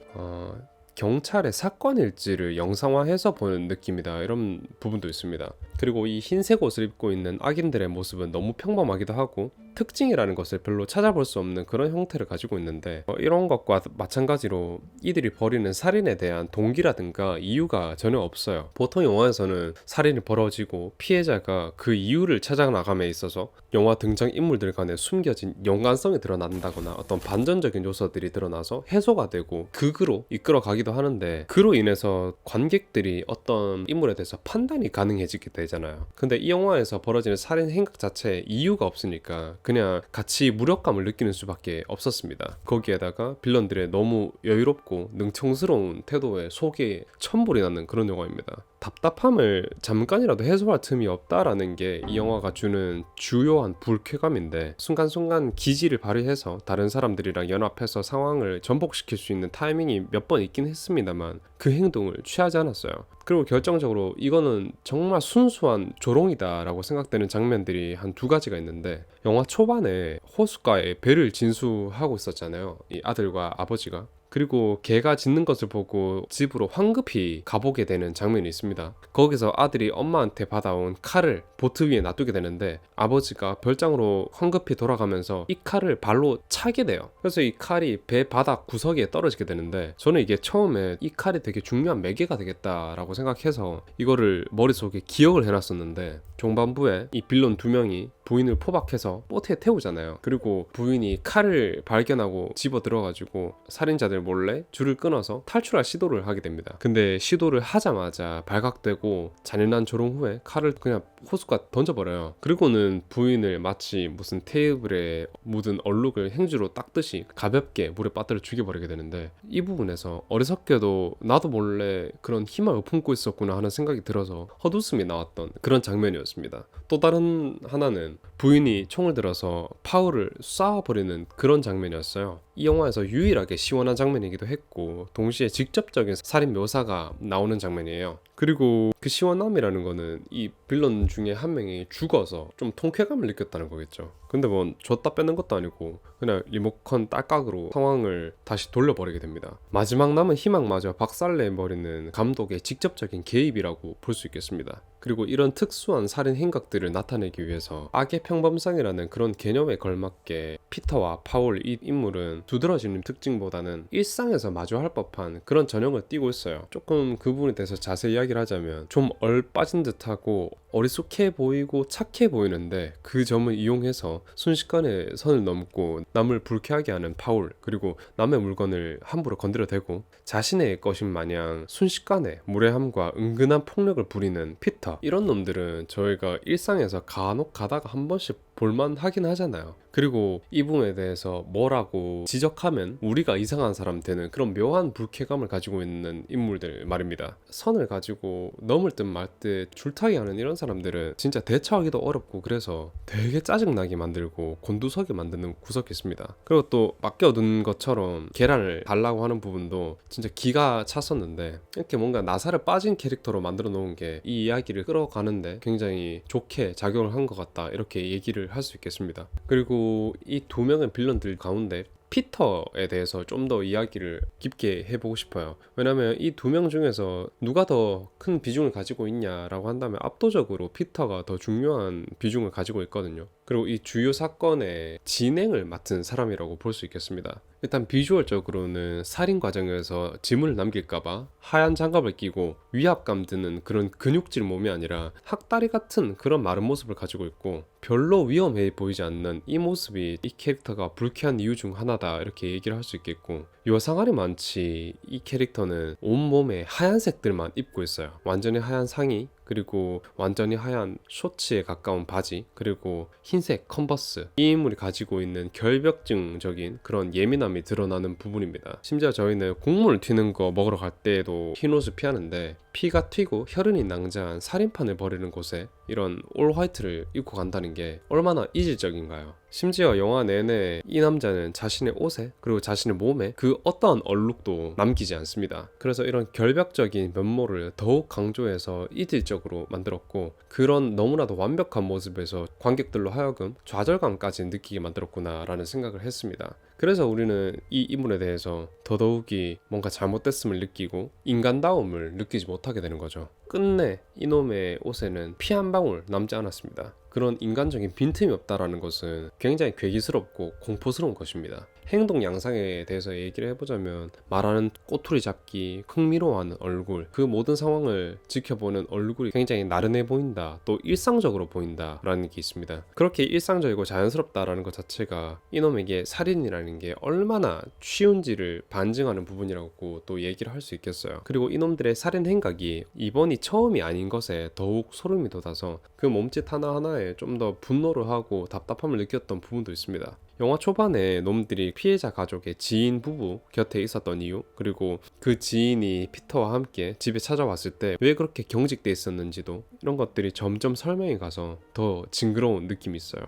경찰의 사건 일지를 영상화해서 보는 느낌이다 이런 부분도 있습니다. 그리고 이 흰색 옷을 입고 있는 악인들의 모습은 너무 평범하기도 하고 특징이라는 것을 별로 찾아볼 수 없는 그런 형태를 가지고 있는데 이런 것과 마찬가지로 이들이 벌이는 살인에 대한 동기라든가 이유가 전혀 없어요. 보통 영화에서는 살인이 벌어지고 피해자가 그 이유를 찾아나감에 있어서 영화 등장 인물들 간에 숨겨진 연관성이 드러난다거나 어떤 반전적인 요소들이 드러나서 해소가 되고 극으로 이끌어가기도 하는데, 그로 인해서 관객들이 어떤 인물에 대해서 판단이 가능해지게 되잖아요. 근데 이 영화에서 벌어지는 살인 행각 자체에 이유가 없으니까 그냥 같이 무력감을 느끼는 수밖에 없었습니다. 거기에다가 빌런들의 너무 여유롭고 능청스러운 태도에 속이 천불이 나는 그런 영화입니다. 답답함을 잠깐이라도 해소할 틈이 없다라는 게 이 영화가 주는 주요한 불쾌감인데, 순간순간 기지를 발휘해서 다른 사람들이랑 연합해서 상황을 전복시킬 수 있는 타이밍이 몇 번 있긴 했습니다만 그 행동을 취하지 않았어요. 그리고 결정적으로 이거는 정말 순수한 조롱이다 라고 생각되는 장면들이 한 두 가지가 있는데, 영화 초반에 호숫가에 배를 진수하고 있었잖아요, 이 아들과 아버지가. 그리고 개가 짖는 것을 보고 집으로 황급히 가보게 되는 장면이 있습니다. 거기서 아들이 엄마한테 받아온 칼을 보트 위에 놔두게 되는데, 아버지가 별장으로 황급히 돌아가면서 이 칼을 발로 차게 돼요. 그래서 이 칼이 배 바닥 구석에 떨어지게 되는데, 저는 이게 처음에 이 칼이 되게 중요한 매개가 되겠다라고 생각해서 이거를 머릿속에 기억을 해놨었는데, 종반부에 이 빌런 두 명이 부인을 포박해서 보트에 태우잖아요. 그리고 부인이 칼을 발견하고 집어 들어가지고 살인자들 몰래 줄을 끊어서 탈출할 시도를 하게 됩니다. 근데 시도를 하자마자 발각되고 잔인한 조롱 후에 칼을 그냥 호숫가 던져버려요. 그리고는 부인을 마치 무슨 테이블에 묻은 얼룩을 행주로 닦듯이 가볍게 물에 빠뜨려 죽여버리게 되는데, 이 부분에서 어리석게도 나도 몰래 그런 희망을 품고 있었구나 하는 생각이 들어서 헛웃음이 나왔던 그런 장면이었습니다. 또 다른 하나는 부인이 총을 들어서 파울을 쏴버리는 그런 장면이었어요. 이 영화에서 유일하게 시원한 장면이기도 했고, 동시에 직접적인 살인 묘사가 나오는 장면이에요. 그리고 그 시원함이라는 거는 이 빌런 중에 한 명이 죽어서 좀 통쾌감을 느꼈다는 거겠죠. 근데 뭐 줬다 뺏는 것도 아니고 그냥 리모컨 딸깍으로 상황을 다시 돌려버리게 됩니다. 마지막 남은 희망마저 박살내버리는 감독의 직접적인 개입이라고 볼 수 있겠습니다. 그리고 이런 특수한 살인 행각들을 나타내기 위해서 악의 평범성이라는 그런 개념에 걸맞게 피터와 파울 이 인물은 두드러지는 특징보다는 일상에서 마주할 법한 그런 전형을 띠고 있어요. 조금 그 부분에 대해서 자세히 이야기를 하자면 좀 얼빠진 듯하고 어리숙해 보이고 착해 보이는데, 그 점을 이용해서 순식간에 선을 넘고 남을 불쾌하게 하는 파울, 그리고 남의 물건을 함부로 건드려대고 자신의 것인 마냥 순식간에 무례함과 은근한 폭력을 부리는 피터, 이런 놈들은 저희가 일상에서 간혹 가다가 한 번씩 볼만하긴 하잖아요. 그리고 이 부분에 대해서 뭐라고 지적하면 우리가 이상한 사람 되는 그런 묘한 불쾌감을 가지고 있는 인물들 말입니다. 선을 가지고 넘을 듯 말 듯 줄타기 하는 이런 사람들은 진짜 대처하기도 어렵고, 그래서 되게 짜증나게 만들고 곤두서게 만드는 구석이 있습니다. 그리고 또 맡겨둔 것처럼 계란을 달라고 하는 부분도 진짜 기가 찼었는데, 이렇게 뭔가 나사를 빠진 캐릭터로 만들어 놓은 게 이 이야기를 끌어가는데 굉장히 좋게 작용을 한 것 같다, 이렇게 얘기를 할 수 있겠습니다. 그리고 이 두 명의 빌런들 가운데 피터에 대해서 좀 더 이야기를 깊게 해보고 싶어요. 왜냐면 이 두 명 중에서 누가 더 큰 비중을 가지고 있냐라고 한다면 압도적으로 피터가 더 중요한 비중을 가지고 있거든요. 그리고 이 주요 사건의 진행을 맡은 사람이라고 볼 수 있겠습니다. 일단 비주얼적으로는 살인 과정에서 지문을 남길까봐 하얀 장갑을 끼고 위압감 드는 그런 근육질 몸이 아니라 학다리 같은 그런 마른 모습을 가지고 있고, 별로 위험해 보이지 않는 이 모습이 이 캐릭터가 불쾌한 이유 중 하나다, 이렇게 얘기를 할 수 있겠고, 요상하리 많지 이 캐릭터는 온몸에 하얀색들만 입고 있어요. 완전히 하얀 상의, 그리고 완전히 하얀 셔츠에 가까운 바지, 그리고 흰색 컨버스. 이 인물이 가지고 있는 결벽증적인 그런 예민함이 드러나는 부분입니다. 심지어 저희는 곡물 튀는 거 먹으러 갈 때에도 흰옷을 피하는데, 피가 튀고 혈흔이 낭자한 살인판을 벌이는 곳에 이런 올 화이트를 입고 간다는 게 얼마나 이질적인가요? 심지어 영화 내내 이 남자는 자신의 옷에 그리고 자신의 몸에 그 어떠한 얼룩도 남기지 않습니다. 그래서 이런 결벽적인 면모를 더욱 강조해서 이질적으로 만들었고, 그런 너무나도 완벽한 모습에서 관객들로 하여금 좌절감까지 느끼게 만들었구나 라는 생각을 했습니다. 그래서 우리는 이 인물에 대해서 더더욱이 뭔가 잘못됐음을 느끼고 인간다움을 느끼지 못하게 되는 거죠. 끝내 이놈의 옷에는 피 한 방울 남지 않았습니다. 그런 인간적인 빈틈이 없다라는 것은 굉장히 괴기스럽고 공포스러운 것입니다. 행동 양상에 대해서 얘기를 해보자면 말하는 꼬투리 잡기, 흥미로워하는 얼굴, 그 모든 상황을 지켜보는 얼굴이 굉장히 나른해 보인다, 또 일상적으로 보인다 라는 게 있습니다. 그렇게 일상적이고 자연스럽다라는 것 자체가 이놈에게 살인이라는 게 얼마나 쉬운지를 반증하는 부분이라고 또 얘기를 할 수 있겠어요. 그리고 이놈들의 살인 행각이 이번이 처음이 아닌 것에 더욱 소름이 돋아서 그 몸짓 하나하나에 좀 더 분노를 하고 답답함을 느꼈던 부분도 있습니다. 영화 초반에 놈들이 피해자 가족의 지인 부부 곁에 있었던 이유, 그리고 그 지인이 피터와 함께 집에 찾아왔을 때 왜 그렇게 경직돼 있었는지도, 이런 것들이 점점 설명이 가서 더 징그러운 느낌이 있어요.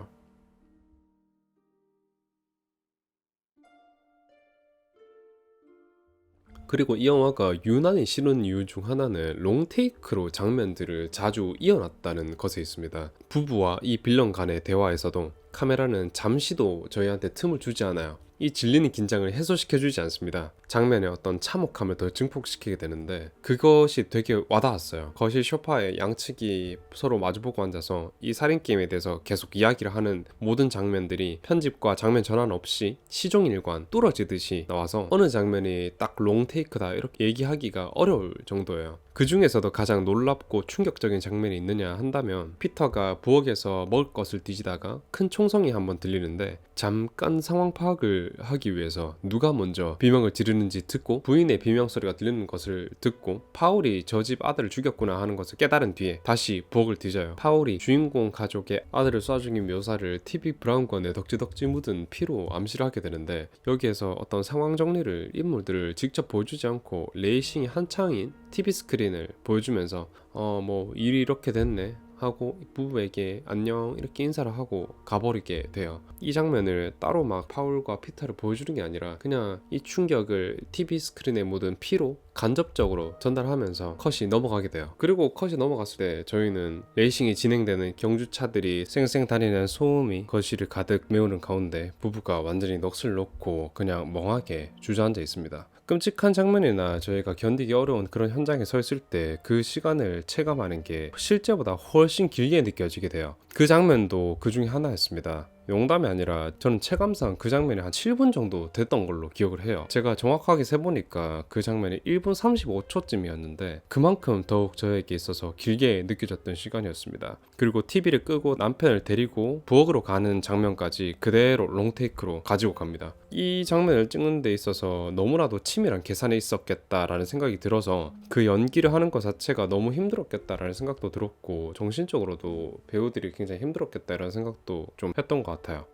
그리고 이 영화가 유난히 싫은 이유 중 하나는 롱테이크로 장면들을 자주 이어놨다는 것에 있습니다. 부부와 이 빌런 간의 대화에서도 카메라는 잠시도 저희한테 틈을 주지 않아요. 이 질리는 긴장을 해소시켜주지 않습니다. 장면의 어떤 참혹함을 더 증폭시키게 되는데 그것이 되게 와닿았어요. 거실 소파에 양측이 서로 마주보고 앉아서 이 살인게임에 대해서 계속 이야기를 하는 모든 장면들이 편집과 장면 전환 없이 시종일관 뚫어지듯이 나와서 어느 장면이 딱 롱테이크다 이렇게 얘기하기가 어려울 정도예요. 그 중에서도 가장 놀랍고 충격적인 장면이 있느냐 한다면 피터가 부엌에서 먹을 것을 뒤지다가 큰 총성이 한번 들리는데 잠깐 상황 파악을 하기 위해서 누가 먼저 비명을 지르는지 듣고 부인의 비명 소리가 들리는 것을 듣고 파울이 저 집 아들을 죽였구나 하는 것을 깨달은 뒤에 다시 부엌을 뒤져요. 파울이 주인공 가족의 아들을 쏴 죽인 묘사를 TV 브라운관에 덕지덕지 묻은 피로 암시를 하게 되는데 여기에서 어떤 상황 정리를 인물들을 직접 보여주지 않고 레이싱이 한창인 TV 스크린을 보여주면서 뭐 일이 이렇게 됐네 하고 부부에게 안녕 이렇게 인사를 하고 가버리게 돼요. 이 장면을 따로 막 파울과 피터를 보여주는 게 아니라 그냥 이 충격을 TV 스크린에 묻은 피로 간접적으로 전달하면서 컷이 넘어가게 돼요. 그리고 컷이 넘어갔을 때 저희는 레이싱이 진행되는 경주차들이 쌩쌩다니는 소음이 거실을 가득 메우는 가운데 부부가 완전히 넋을 놓고 그냥 멍하게 주저앉아 있습니다. 끔찍한 장면이나 저희가 견디기 어려운 그런 현장에 서 있을 때 그 시간을 체감하는 게 실제보다 훨씬 길게 느껴지게 돼요. 그 장면도 그 중에 하나였습니다. 농담이 아니라 저는 체감상 그 장면이 한 7분 정도 됐던 걸로 기억을 해요. 제가 정확하게 세보니까 그 장면이 1분 35초쯤이었는데 그만큼 더욱 저에게 있어서 길게 느껴졌던 시간이었습니다. 그리고 TV를 끄고 남편을 데리고 부엌으로 가는 장면까지 그대로 롱테이크로 가지고 갑니다. 이 장면을 찍는 데 있어서 너무나도 치밀한 계산이 있었겠다라는 생각이 들어서 그 연기를 하는 것 자체가 너무 힘들었겠다라는 생각도 들었고 정신적으로도 배우들이 굉장히 힘들었겠다라는 생각도 좀 했던 것 같아요.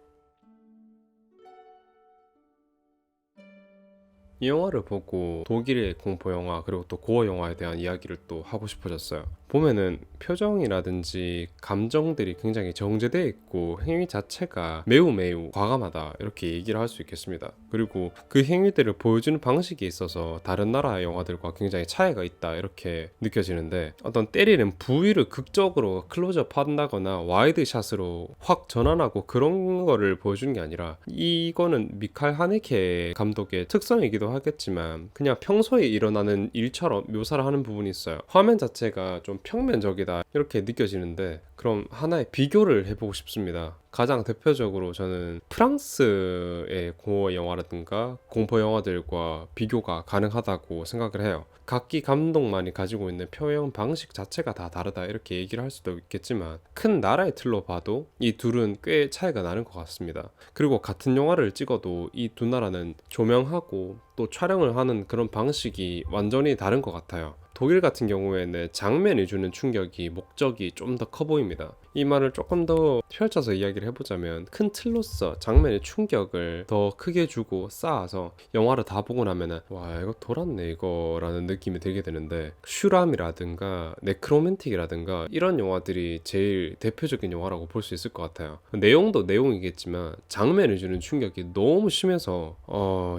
이 영화를 보고 독일의 공포 영화 그리고 또 고어 영화에 대한 이야기를 또 하고 싶어졌어요. 보면은 표정이라든지 감정들이 굉장히 정제되어 있고 행위 자체가 매우 과감하다 이렇게 얘기를 할 수 있겠습니다. 그리고 그 행위들을 보여주는 방식에 있어서 다른 나라의 영화들과 굉장히 차이가 있다 이렇게 느껴지는데 어떤 때리는 부위를 극적으로 클로즈업 한다거나 와이드 샷으로 확 전환하고 그런 거를 보여주는 게 아니라 이거는 미칼 하네케 감독의 특성이기도 하겠지만 그냥 평소에 일어나는 일처럼 묘사를 하는 부분이 있어요. 화면 자체가 좀 평면적이다 이렇게 느껴지는데 그럼 하나의 비교를 해보고 싶습니다. 가장 대표적으로 저는 프랑스의 고어 영화라든가 공포 영화들과 비교가 가능하다고 생각을 해요. 각기 감독만이 가지고 있는 표현 방식 자체가 다 다르다 이렇게 얘기를 할 수도 있겠지만 큰 나라의 틀로 봐도 이 둘은 꽤 차이가 나는 것 같습니다. 그리고 같은 영화를 찍어도 이 두 나라는 조명하고 또 촬영을 하는 그런 방식이 완전히 다른 것 같아요. 독일 같은 경우에는 장면이 주는 충격이 목적이 좀 더 커 보입니다. 이 말을 조금 더 펼쳐서 이야기를 해보자면 큰 틀로서 장면의 충격을 더 크게 주고 쌓아서 영화를 다 보고 나면은 와 이거 돌았네 이거 라는 느낌이 들게 되는데 슈람이라든가 네크로맨틱이라든가 이런 영화들이 제일 대표적인 영화라고 볼 수 있을 것 같아요. 내용도 내용이겠지만 장면이 주는 충격이 너무 심해서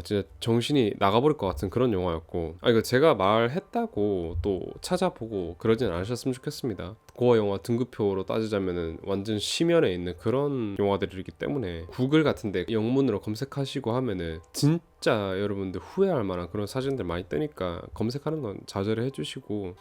진짜 정신이 나가버릴 것 같은 그런 영화였고 이거 제가 말했다고 또 찾아보고 그러진 않으셨으면 좋겠습니다. 고어 영화 등급표로 따지자면은 완전 심연에 있는 그런 영화들이기 때문에 구글 같은데 영문으로 검색하시고 하면은 진짜 여러분들 후회할 만한 그런 사진들 많이 뜨니까 검색하는 건 자제를 해주시고,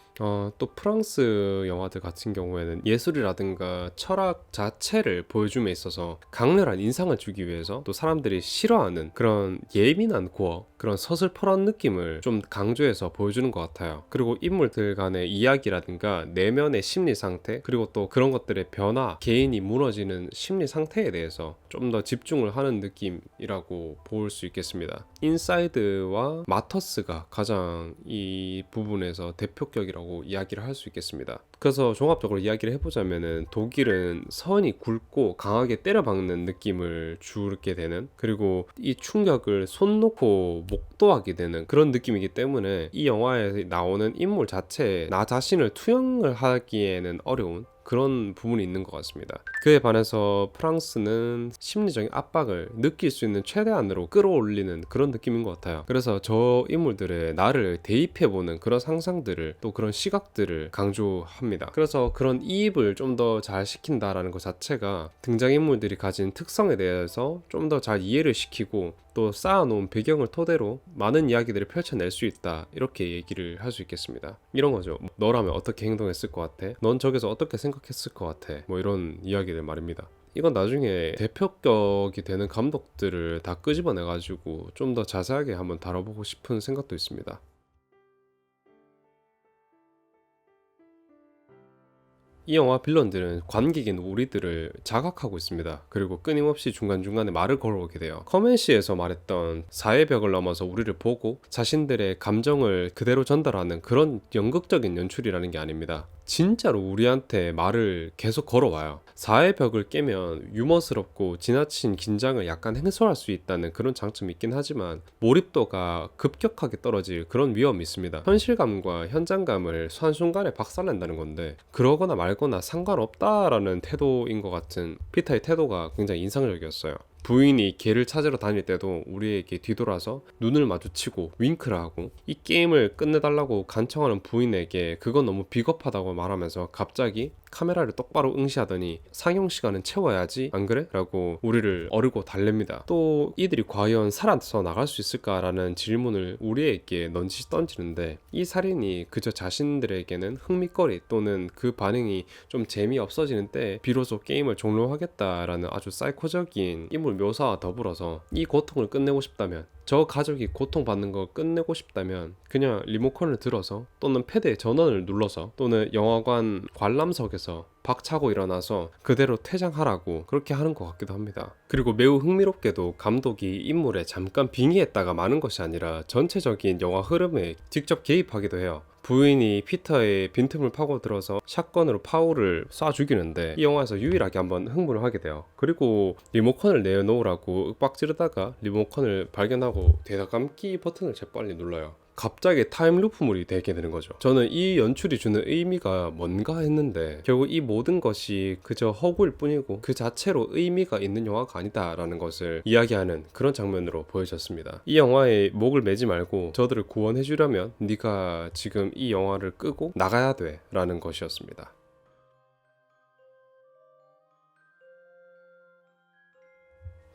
또 프랑스 영화들 같은 경우에는 예술이라든가 철학 자체를 보여줌에 있어서 강렬한 인상을 주기 위해서 또 사람들이 싫어하는 그런 예민한 고어, 그런 서슬퍼런 느낌을 좀 강조해서 보여주는 것 같아요. 그리고 인물들 간의 이야기라든가 내면의 심리 상태, 그리고 또 그런 것들의 변화, 개인이 무너지는 심리 상태에 대해서 좀 더 집중을 하는 느낌이라고 볼 수 있겠습니다. 인사이드와 마터스가 가장 이 부분에서 대표격이라고 이야기를 할 수 있겠습니다. 그래서 종합적으로 이야기를 해보자면은 독일은 선이 굵고 강하게 때려박는 느낌을 주게 되는, 그리고 이 충격을 손 놓고 목도하게 되는 그런 느낌이기 때문에 이 영화에 나오는 인물 자체에 나 자신을 투영을 하기에는 어려운 그런 부분이 있는 것 같습니다. 그에 반해서 프랑스는 심리적인 압박을 느낄 수 있는 최대한으로 끌어올리는 그런 느낌인 것 같아요. 그래서 저 인물들의 나를 대입해보는 그런 상상들을, 또 그런 시각들을 강조합니다. 그래서 그런 이입을 좀 더 잘 시킨다라는 것 자체가 등장인물들이 가진 특성에 대해서 좀 더 잘 이해를 시키고 또 쌓아놓은 배경을 토대로 많은 이야기들을 펼쳐낼 수 있다, 이렇게 얘기를 할 수 있겠습니다. 이런 거죠. 너라면 어떻게 행동했을 것 같아? 넌 저기서 어떻게 생각했을 것 같아? 뭐 이런 이야기들 말입니다. 이건 나중에 대표격이 되는 감독들을 다 끄집어내가지고 좀 더 자세하게 한번 다뤄보고 싶은 생각도 있습니다. 이 영화 빌런들은 관객인 우리들을 자각하고 있습니다. 그리고 끊임없이 중간중간에 말을 걸어오게 돼요. 커맨시에서 말했던 사회 벽을 넘어서 우리를 보고 자신들의 감정을 그대로 전달하는 그런 연극적인 연출이라는 게 아닙니다. 진짜로 우리한테 말을 계속 걸어와요. 사회 벽을 깨면 유머스럽고 지나친 긴장을 약간 해소할 수 있다는 그런 장점이 있긴 하지만 몰입도가 급격하게 떨어질 그런 위험이 있습니다. 현실감과 현장감을 한순간에 박살낸다는 건데, 그러거나 말거나 상관없다라는 태도인 것 같은 피터의 태도가 굉장히 인상적이었어요. 부인이 개를 찾으러 다닐 때도 우리에게 뒤돌아서 눈을 마주치고 윙크를 하고, 이 게임을 끝내달라고 간청하는 부인에게 그건 너무 비겁하다고 말하면서 갑자기 카메라를 똑바로 응시하더니 상영 시간은 채워야지 안 그래? 라고 우리를 어르고 달랩니다. 또 이들이 과연 살아서 나갈 수 있을까라는 질문을 우리에게 넌지시 던지는데, 이 살인이 그저 자신들에게는 흥미거리 또는 그 반응이 좀 재미없어지는 때 비로소 게임을 종료하겠다라는 아주 사이코적인 인물 묘사와 더불어서 이 고통을 끝내고 싶다면, 저 가족이 고통받는 거 끝내고 싶다면 그냥 리모컨을 들어서 또는 패드의 전원을 눌러서 또는 영화관 관람석에서 박차고 일어나서 그대로 퇴장하라고 그렇게 하는 것 같기도 합니다. 그리고 매우 흥미롭게도 감독이 인물에 잠깐 빙의했다가 마는 것이 아니라 전체적인 영화 흐름에 직접 개입하기도 해요. 부인이 피터의 빈틈을 파고들어서 샷건으로 파울을 쏴 죽이는데 이 영화에서 유일하게 한번 흥분을 하게 돼요. 그리고 리모컨을 내놓으라고 윽박 지르다가 리모컨을 발견하고 되다감기 버튼을 재빨리 눌러요. 갑자기 타임루프물이 되게 되는 거죠. 저는 이 연출이 주는 의미가 뭔가 했는데 결국 이 모든 것이 그저 허구일 뿐이고 그 자체로 의미가 있는 영화가 아니다라는 것을 이야기하는 그런 장면으로 보여졌습니다. 이 영화에 목을 매지 말고 저들을 구원해 주려면 네가 지금 이 영화를 끄고 나가야 돼 라는 것이었습니다.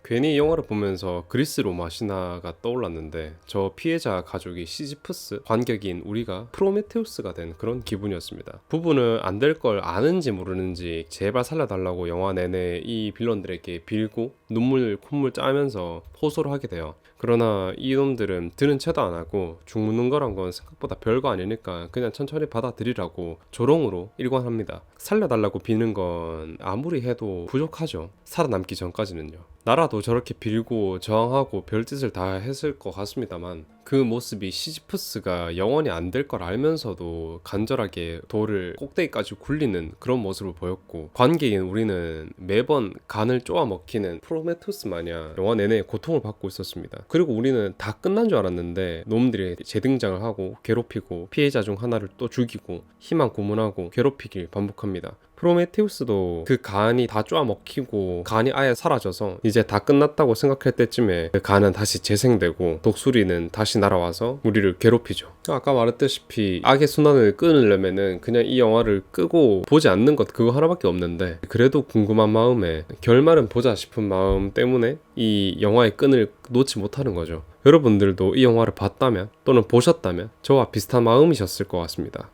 괜히 이 영화를 보면서 그리스 로마 신화가 떠올랐는데, 저 피해자 가족이 시지프스, 관객인 우리가 프로메테우스가 된 그런 기분이었습니다. 부부는 안 될 걸 아는지 모르는지 제발 살려달라고 영화 내내 이 빌런들에게 빌고 눈물 콧물 짜면서 호소를 하게 돼요. 그러나 이놈들은 들은 채도 안 하고 죽는 거란 건 생각보다 별거 아니니까 그냥 천천히 받아들이라고 조롱으로 일관합니다. 살려달라고 비는 건 아무리 해도 부족하죠. 살아남기 전까지는요. 나라도 저렇게 빌고 저항하고 별짓을 다 했을 것 같습니다만, 그 모습이 시지프스가 영원히 안 될 걸 알면서도 간절하게 돌을 꼭대기까지 굴리는 그런 모습을 보였고, 관객인 우리는 매번 간을 쪼아 먹히는 프로메테우스 마냥 영화 내내 고통을 받고 있었습니다. 그리고 우리는 다 끝난 줄 알았는데 놈들이 재등장을 하고 괴롭히고 피해자 중 하나를 또 죽이고 희망 고문하고 괴롭히길 반복합니다. 프로메테우스도 그 간이 다 쪼아먹히고 간이 아예 사라져서 이제 다 끝났다고 생각할 때쯤에 그 간은 다시 재생되고 독수리는 다시 날아와서 우리를 괴롭히죠. 아까 말했다시피 악의 순환을 끊으려면은 그냥 이 영화를 끄고 보지 않는 것 그거 하나밖에 없는데, 그래도 궁금한 마음에 결말은 보자 싶은 마음 때문에 이 영화의 끈을 놓지 못하는 거죠. 여러분들도 이 영화를 봤다면 또는 보셨다면 저와 비슷한 마음이셨을 것 같습니다.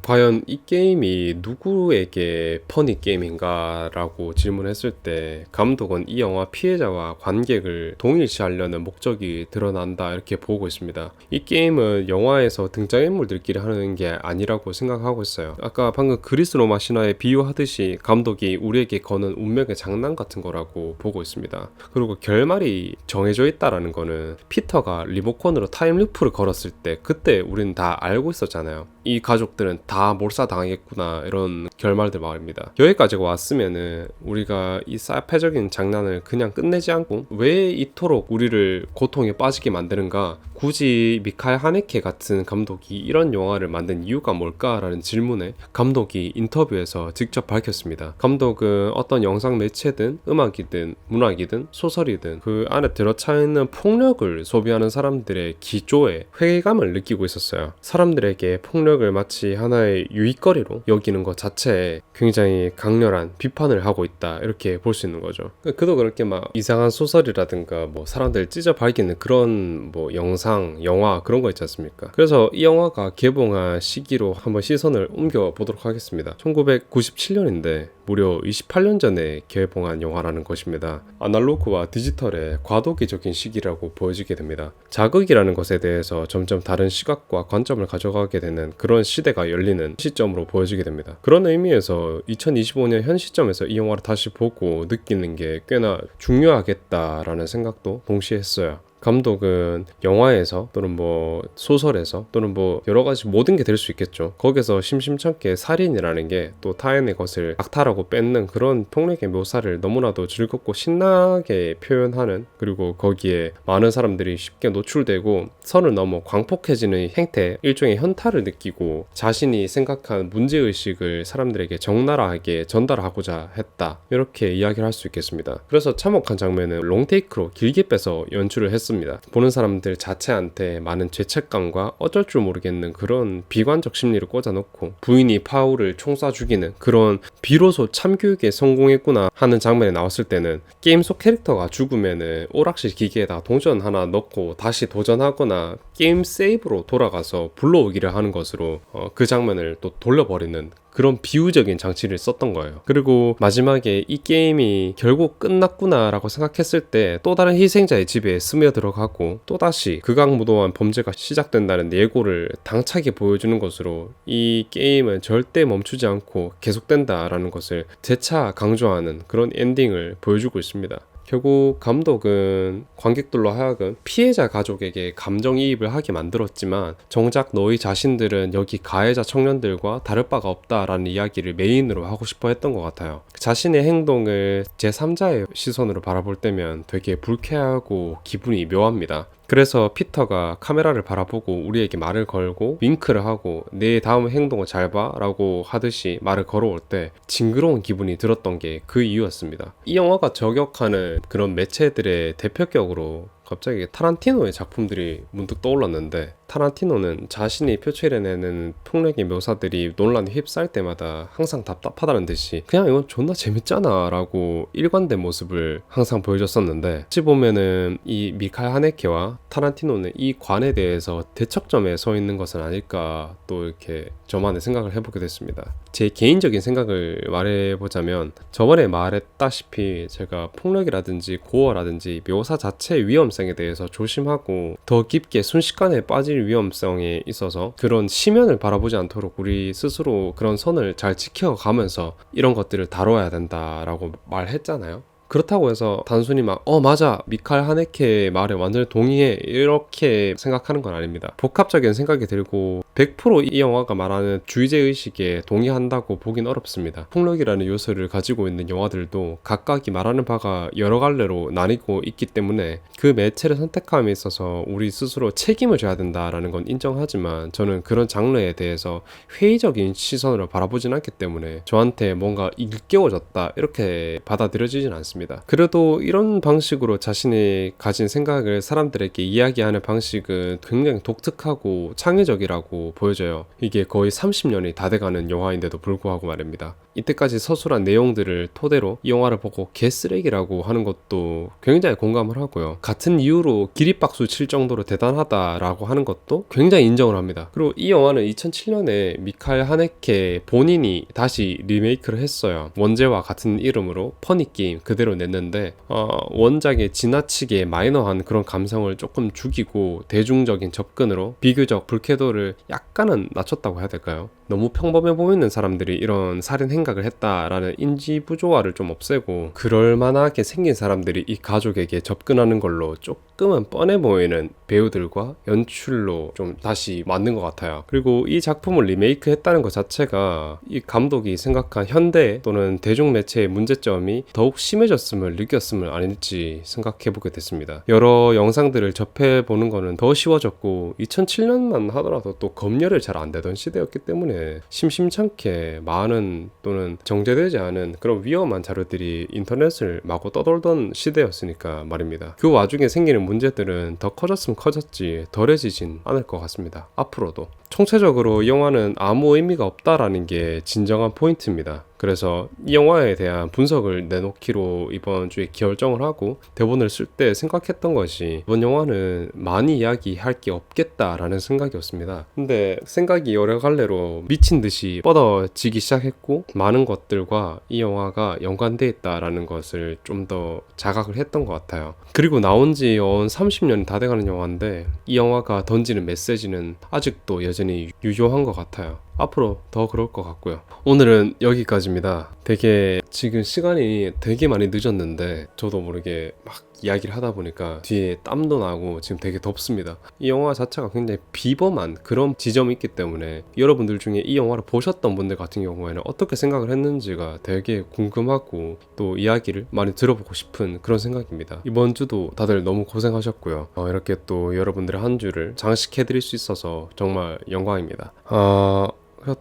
과연 이 게임이 누구에게 퍼니 게임인가 라고 질문했을 때 감독은 이 영화 피해자와 관객을 동일시하려는 목적이 드러난다 이렇게 보고 있습니다. 이 게임은 영화에서 등장인물들끼리 하는 게 아니라고 생각하고 있어요. 아까 방금 그리스 로마 신화에 비유하듯이 감독이 우리에게 거는 운명의 장난 같은 거라고 보고 있습니다. 그리고 결말이 정해져 있다라는 거는 피터가 리모컨으로 타임루프를 걸었을 때 그때 우리는 다 알고 있었잖아요. 이 가족들은 다 몰사당하겠구나 이런 결말들 말입니다. 여기까지 왔으면은 우리가 이 사페적인 장난을 그냥 끝내지 않고 왜 이토록 우리를 고통에 빠지게 만드는가, 굳이 미카엘 하네케 같은 감독이 이런 영화를 만든 이유가 뭘까라는 질문에 감독이 인터뷰에서 직접 밝혔습니다. 감독은 어떤 영상 매체든 음악이든 문학이든 소설이든 그 안에 들어차있는 폭력을 소비하는 사람들의 기조에 회의감을 느끼고 있었어요. 사람들에게 폭력을 마치 하나의 유익거리로 여기는 것 자체에 굉장히 강렬한 비판을 하고 있다 이렇게 볼 수 있는 거죠. 그도 그렇게 막 이상한 소설이라든가 뭐 사람들 찢어 밝히는 그런 뭐 영상, 영화 그런 거 있지 않습니까? 그래서 이 영화가 개봉한 시기로 한번 시선을 옮겨 보도록 하겠습니다. 1997년인데 무려 28년 전에 개봉한 영화라는 것입니다. 아날로그와 디지털의 과도기적인 시기라고 보여지게 됩니다. 자극이라는 것에 대해서 점점 다른 시각과 관점을 가져가게 되는 그런 시대가 열리는 시점으로 보여지게 됩니다. 그런 의미에서 2025년 현 시점에서 이 영화를 다시 보고 느끼는 게 꽤나 중요하겠다라는 생각도 동시에 했어요. 감독은 영화에서 또는 뭐 소설에서 또는 뭐 여러 가지 모든 게 될 수 있겠죠. 거기서 심심찮게 살인이라는 게 또 타인의 것을 악탈하고 뺏는 그런 폭력의 묘사를 너무나도 즐겁고 신나게 표현하는, 그리고 거기에 많은 사람들이 쉽게 노출되고 선을 넘어 광폭해지는 행태, 일종의 현타를 느끼고 자신이 생각한 문제의식을 사람들에게 적나라하게 전달하고자 했다, 이렇게 이야기를 할 수 있겠습니다. 그래서 참혹한 장면은 롱테이크로 길게 빼서 연출을 했습니다. 보는 사람들 자체한테 많은 죄책감과 어쩔 줄 모르겠는 그런 비관적 심리를 꽂아놓고 부인이 파울을 총 쏴 죽이는 그런 비로소 참교육에 성공했구나 하는 장면에 나왔을 때는 게임 속 캐릭터가 죽으면은 오락실 기계에다 동전 하나 넣고 다시 도전하거나 게임 세이브로 돌아가서 불러오기를 하는 것으로 그 장면을 또 돌려버리는 그런 비유적인 장치를 썼던 거예요. 그리고 마지막에 이 게임이 결국 끝났구나 라고 생각했을 때 또 다른 희생자의 집에 스며들어가고 또다시 극악무도한 범죄가 시작된다는 예고를 당차게 보여주는 것으로 이 게임은 절대 멈추지 않고 계속된다라는 것을 재차 강조하는 그런 엔딩을 보여주고 있습니다. 결국 감독은 관객들로 하여금 피해자 가족에게 감정이입을 하게 만들었지만 정작 너희 자신들은 여기 가해자 청년들과 다를 바가 없다라는 이야기를 메인으로 하고 싶어 했던 것 같아요. 자신의 행동을 제3자의 시선으로 바라볼 때면 되게 불쾌하고 기분이 묘합니다. 그래서 피터가 카메라를 바라보고 우리에게 말을 걸고 윙크를 하고 내 다음 행동을 잘 봐 라고 하듯이 말을 걸어올 때 징그러운 기분이 들었던 게 그 이유였습니다. 이 영화가 저격하는 그런 매체들의 대표격으로 갑자기 타란티노의 작품들이 문득 떠올랐는데, 타란티노는 자신이 표출해내는 폭력의 묘사들이 논란에 휩싸일 때마다 항상 답답하다는 듯이 그냥 이건 존나 재밌잖아 라고 일관된 모습을 항상 보여줬었는데, 어찌 보면은 이 미카엘 하네케와 타란티노는 이 관에 대해서 대척점에 서 있는 것은 아닐까 또 이렇게 저만의 생각을 해보게 됐습니다. 제 개인적인 생각을 말해보자면 저번에 말했다시피 제가 폭력이라든지 고어라든지 묘사 자체의 위험성에 대해서 조심하고 더 깊게 순식간에 빠질 위험성에 있어서 그런 심연을 바라보지 않도록 우리 스스로 그런 선을 잘 지켜가면서 이런 것들을 다뤄야 된다라고 말했잖아요. 그렇다고 해서 단순히 막 맞아 미칼 하네케의 말에 완전히 동의해 이렇게 생각하는 건 아닙니다. 복합적인 생각이 들고 100% 이 영화가 말하는 주의제의식에 동의한다고 보긴 어렵습니다. 폭력이라는 요소를 가지고 있는 영화들도 각각이 말하는 바가 여러 갈래로 나뉘고 있기 때문에 그 매체를 선택함에 있어서 우리 스스로 책임을 져야 된다라는 건 인정하지만 저는 그런 장르에 대해서 회의적인 시선으로 바라보진 않기 때문에 저한테 뭔가 일깨워졌다 이렇게 받아들여지진 않습니다. 그래도 이런 방식으로 자신이 가진 생각을 사람들에게 이야기하는 방식은 굉장히 독특하고 창의적이라고 보여져요. 이게 거의 30년이 다 돼가는 영화인데도 불구하고 말입니다. 이때까지 서술한 내용들을 토대로 이 영화를 보고 개쓰레기라고 하는 것도 굉장히 공감을 하고요. 같은 이유로 기립박수 칠 정도로 대단하다라고 하는 것도 굉장히 인정을 합니다. 그리고 이 영화는 2007년에 미칼 하네케 본인이 다시 리메이크를 했어요. 원제와 같은 이름으로 퍼니게임 그대로 냈는데 원작의 지나치게 마이너한 그런 감성을 조금 죽이고 대중적인 접근으로 비교적 불쾌도를 약간은 낮췄다고 해야 될까요? 너무 평범해 보이는 사람들이 이런 살인 행각을 했다라는 인지 부조화를 좀 없애고 그럴만하게 생긴 사람들이 이 가족에게 접근하는 걸로 조금은 뻔해 보이는 배우들과 연출로 좀 다시 만든 것 같아요. 그리고 이 작품을 리메이크 했다는 것 자체가 이 감독이 생각한 현대 또는 대중매체의 문제점이 더욱 심해졌음을 느꼈음을 아닐지 생각해보게 됐습니다. 여러 영상들을 접해보는 거는 더 쉬워졌고 2007년만 하더라도 또 검열을 잘 안 되던 시대였기 때문에 심심찮게 많은 또는 정제되지 않은 그런 위험한 자료들이 인터넷을 마구 떠돌던 시대였으니까 말입니다. 그 와중에 생기는 문제들은 더 커졌으면 커졌지 덜해지진 않을 것 같습니다. 앞으로도. 총체적으로 이 영화는 아무 의미가 없다라는 게 진정한 포인트입니다. 그래서 이 영화에 대한 분석을 내놓기로 이번 주에 결정을 하고 대본을 쓸 때 생각했던 것이 이번 영화는 많이 이야기할 게 없겠다라는 생각이었습니다. 근데 생각이 여러 갈래로 미친 듯이 뻗어지기 시작했고 많은 것들과 이 영화가 연관돼 있다라는 것을 좀 더 자각을 했던 것 같아요. 그리고 나온 지 30년이 다 돼가는 영화인데 이 영화가 던지는 메시지는 아직도 여전히 유효한 것 같아요. 앞으로 더 그럴 것 같고요. 오늘은 여기까지입니다. 되게 지금 시간이 되게 많이 늦었는데 저도 모르게 막 이야기를 하다 보니까 뒤에 땀도 나고 지금 되게 덥습니다. 이 영화 자체가 굉장히 비범한 그런 지점이 있기 때문에 여러분들 중에 이 영화를 보셨던 분들 같은 경우에는 어떻게 생각을 했는지가 되게 궁금하고 또 이야기를 많이 들어보고 싶은 그런 생각입니다. 이번 주도 다들 너무 고생하셨고요. 이렇게 또 여러분들의 한 주를 장식해드릴 수 있어서 정말 영광입니다.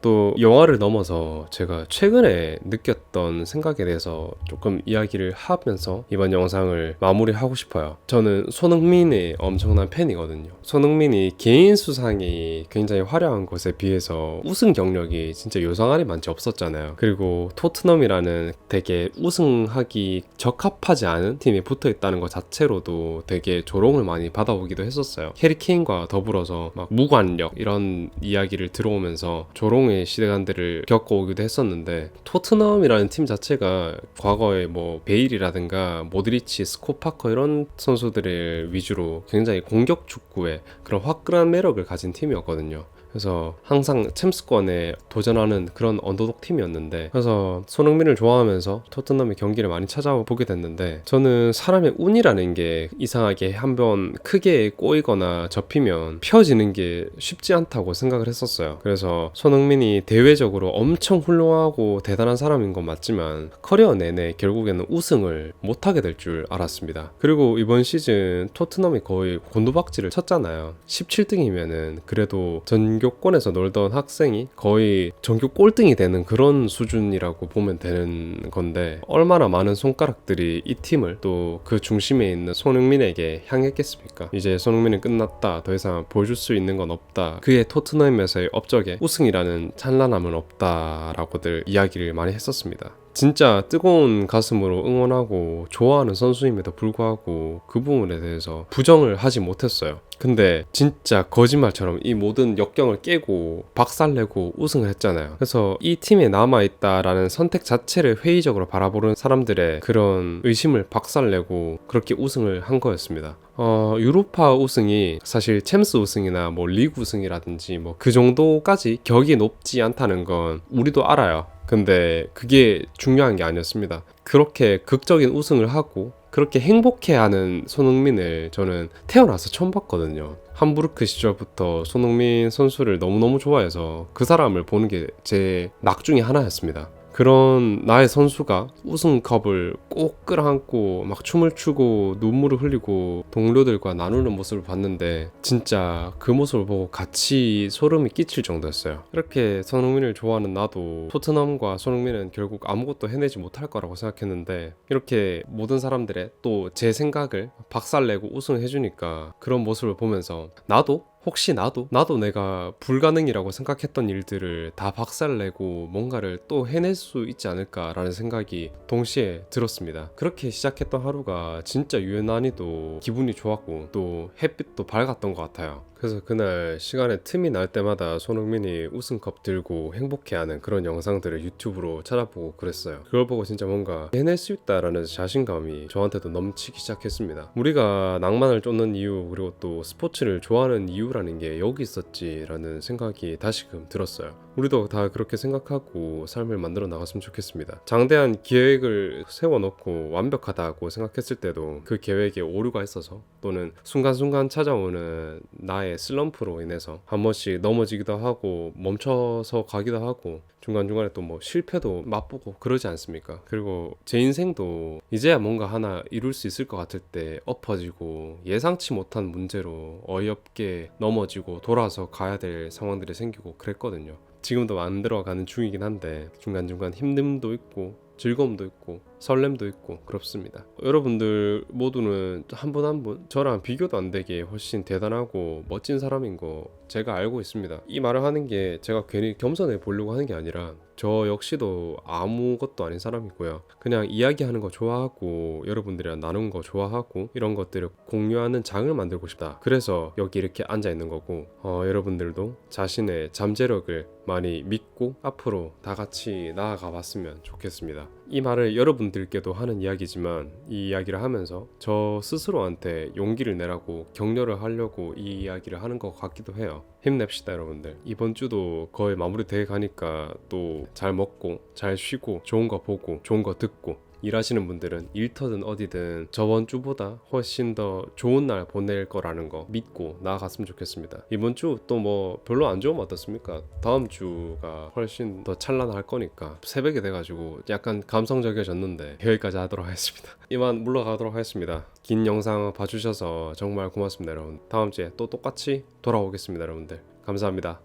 또 영화를 넘어서 제가 최근에 느꼈던 생각에 대해서 조금 이야기를 하면서 이번 영상을 마무리하고 싶어요. 저는 손흥민의 엄청난 팬이거든요. 손흥민이 개인 수상이 굉장히 화려한 것에 비해서 우승 경력이 진짜 요상하니 많지 없었잖아요. 그리고 토트넘이라는 되게 우승하기 적합하지 않은 팀에 붙어있다는 것 자체로도 되게 조롱을 많이 받아오기도 했었어요. 해리 케인과 더불어서 막 무관력 이런 이야기를 들어오면서 조롱의 시간들을 겪어오기도 했었는데 토트넘이라는 팀 자체가 과거에 뭐 베일이라든가 모드리치, 스코파커 이런 선수들을 위주로 굉장히 공격 축구에 그런 화끈한 매력을 가진 팀이었거든요. 그래서 항상 챔스권에 도전하는 그런 언더독 팀이었는데 그래서 손흥민을 좋아하면서 토트넘의 경기를 많이 찾아보게 됐는데 저는 사람의 운이라는 게 이상하게 한번 크게 꼬이거나 접히면 펴지는 게 쉽지 않다고 생각을 했었어요. 그래서 손흥민이 대외적으로 엄청 훌륭하고 대단한 사람인 건 맞지만 커리어 내내 결국에는 우승을 못하게 될 줄 알았습니다. 그리고 이번 시즌 토트넘이 거의 곤두박질을 쳤잖아요. 17등이면은 그래도 전교권에서 놀던 학생이 거의 전교 꼴등이 되는 그런 수준이라고 보면 되는 건데 얼마나 많은 손가락들이 이 팀을 또 그 중심에 있는 손흥민에게 향했겠습니까? 이제 손흥민은 끝났다. 더 이상 보여줄 수 있는 건 없다. 그의 토트넘에서의 업적에 우승이라는 찬란함은 없다라고들 이야기를 많이 했었습니다. 진짜 뜨거운 가슴으로 응원하고 좋아하는 선수임에도 불구하고 그 부분에 대해서 부정을 하지 못했어요. 근데 진짜 거짓말처럼 이 모든 역경을 깨고 박살내고 우승을 했잖아요. 그래서 이 팀에 남아있다라는 선택 자체를 회의적으로 바라보는 사람들의 그런 의심을 박살내고 그렇게 우승을 한 거였습니다. 유로파 우승이 사실 챔스 우승이나 뭐 리그 우승이라든지 뭐 그 정도까지 격이 높지 않다는 건 우리도 알아요. 근데 그게 중요한 게 아니었습니다. 그렇게 극적인 우승을 하고 그렇게 행복해하는 손흥민을 저는 태어나서 처음 봤거든요. 함부르크 시절부터 손흥민 선수를 너무너무 좋아해서 그 사람을 보는 게 제 낙 중에 하나였습니다. 그런 나의 선수가 우승컵을 꼭 끌어안고 막 춤을 추고 눈물을 흘리고 동료들과 나누는 모습을 봤는데 진짜 그 모습을 보고 같이 소름이 끼칠 정도였어요. 이렇게 손흥민을 좋아하는 나도 토트넘과 손흥민은 결국 아무것도 해내지 못할 거라고 생각했는데 이렇게 모든 사람들의 또 제 생각을 박살내고 우승해주니까 그런 모습을 보면서 혹시 나도 내가 불가능이라고 생각했던 일들을 다 박살내고 뭔가를 또 해낼 수 있지 않을까라는 생각이 동시에 들었습니다. 그렇게 시작했던 하루가 진짜 유난히도 기분이 좋았고 또 햇빛도 밝았던 것 같아요. 그래서 그날 시간에 틈이 날 때마다 손흥민이 우승컵 들고 행복해하는 그런 영상들을 유튜브로 찾아보고 그랬어요. 그걸 보고 진짜 뭔가 해낼 수 있다라는 자신감이 저한테도 넘치기 시작했습니다. 우리가 낭만을 쫓는 이유 그리고 또 스포츠를 좋아하는 이유라는 게 여기 있었지라는 생각이 다시금 들었어요. 우리도 다 그렇게 생각하고 삶을 만들어 나갔으면 좋겠습니다. 장대한 계획을 세워놓고 완벽하다고 생각했을 때도 그 계획에 오류가 있어서 또는 순간순간 찾아오는 나의 슬럼프로 인해서 한 번씩 넘어지기도 하고 멈춰서 가기도 하고 중간중간에 또 뭐 실패도 맛보고 그러지 않습니까? 그리고 제 인생도 이제야 뭔가 하나 이룰 수 있을 것 같을 때 엎어지고 예상치 못한 문제로 어이없게 넘어지고 돌아서 가야 될 상황들이 생기고 그랬거든요. 지금도 만들어가는 중이긴 한데 중간중간 힘듦도 있고 즐거움도 있고 설렘도 있고 그렇습니다. 여러분들 모두는 한 분 한 분 저랑 비교도 안 되게 훨씬 대단하고 멋진 사람인 거 제가 알고 있습니다. 이 말을 하는 게 제가 괜히 겸손해 보려고 하는 게 아니라 저 역시도 아무것도 아닌 사람이고요. 그냥 이야기하는 거 좋아하고 여러분들이랑 나누는 거 좋아하고 이런 것들을 공유하는 장을 만들고 싶다. 그래서 여기 이렇게 앉아 있는 거고 여러분들도 자신의 잠재력을 많이 믿고 앞으로 다 같이 나아가 봤으면 좋겠습니다. 이 말을 여러분들께도 하는 이야기지만 이 이야기를 하면서 저 스스로한테 용기를 내라고 격려를 하려고 이 이야기를 하는 것 같기도 해요. 힘냅시다 여러분들. 이번 주도 거의 마무리돼 가니까 또 잘 먹고 잘 쉬고 좋은 거 보고 좋은 거 듣고 일하시는 분들은 일터든 어디든 저번 주보다 훨씬 더 좋은 날 보낼 거라는 거 믿고 나아갔으면 좋겠습니다. 이번 주 또 뭐 별로 안 좋으면 어떻습니까? 다음 주가 훨씬 더 찬란할 거니까 새벽에 돼가지고 약간 감성적이어졌는데 여기까지 하도록 하겠습니다. 이만 물러가도록 하겠습니다. 긴 영상 봐주셔서 정말 고맙습니다 여러분. 다음 주에 또 똑같이 돌아오겠습니다 여러분들. 감사합니다.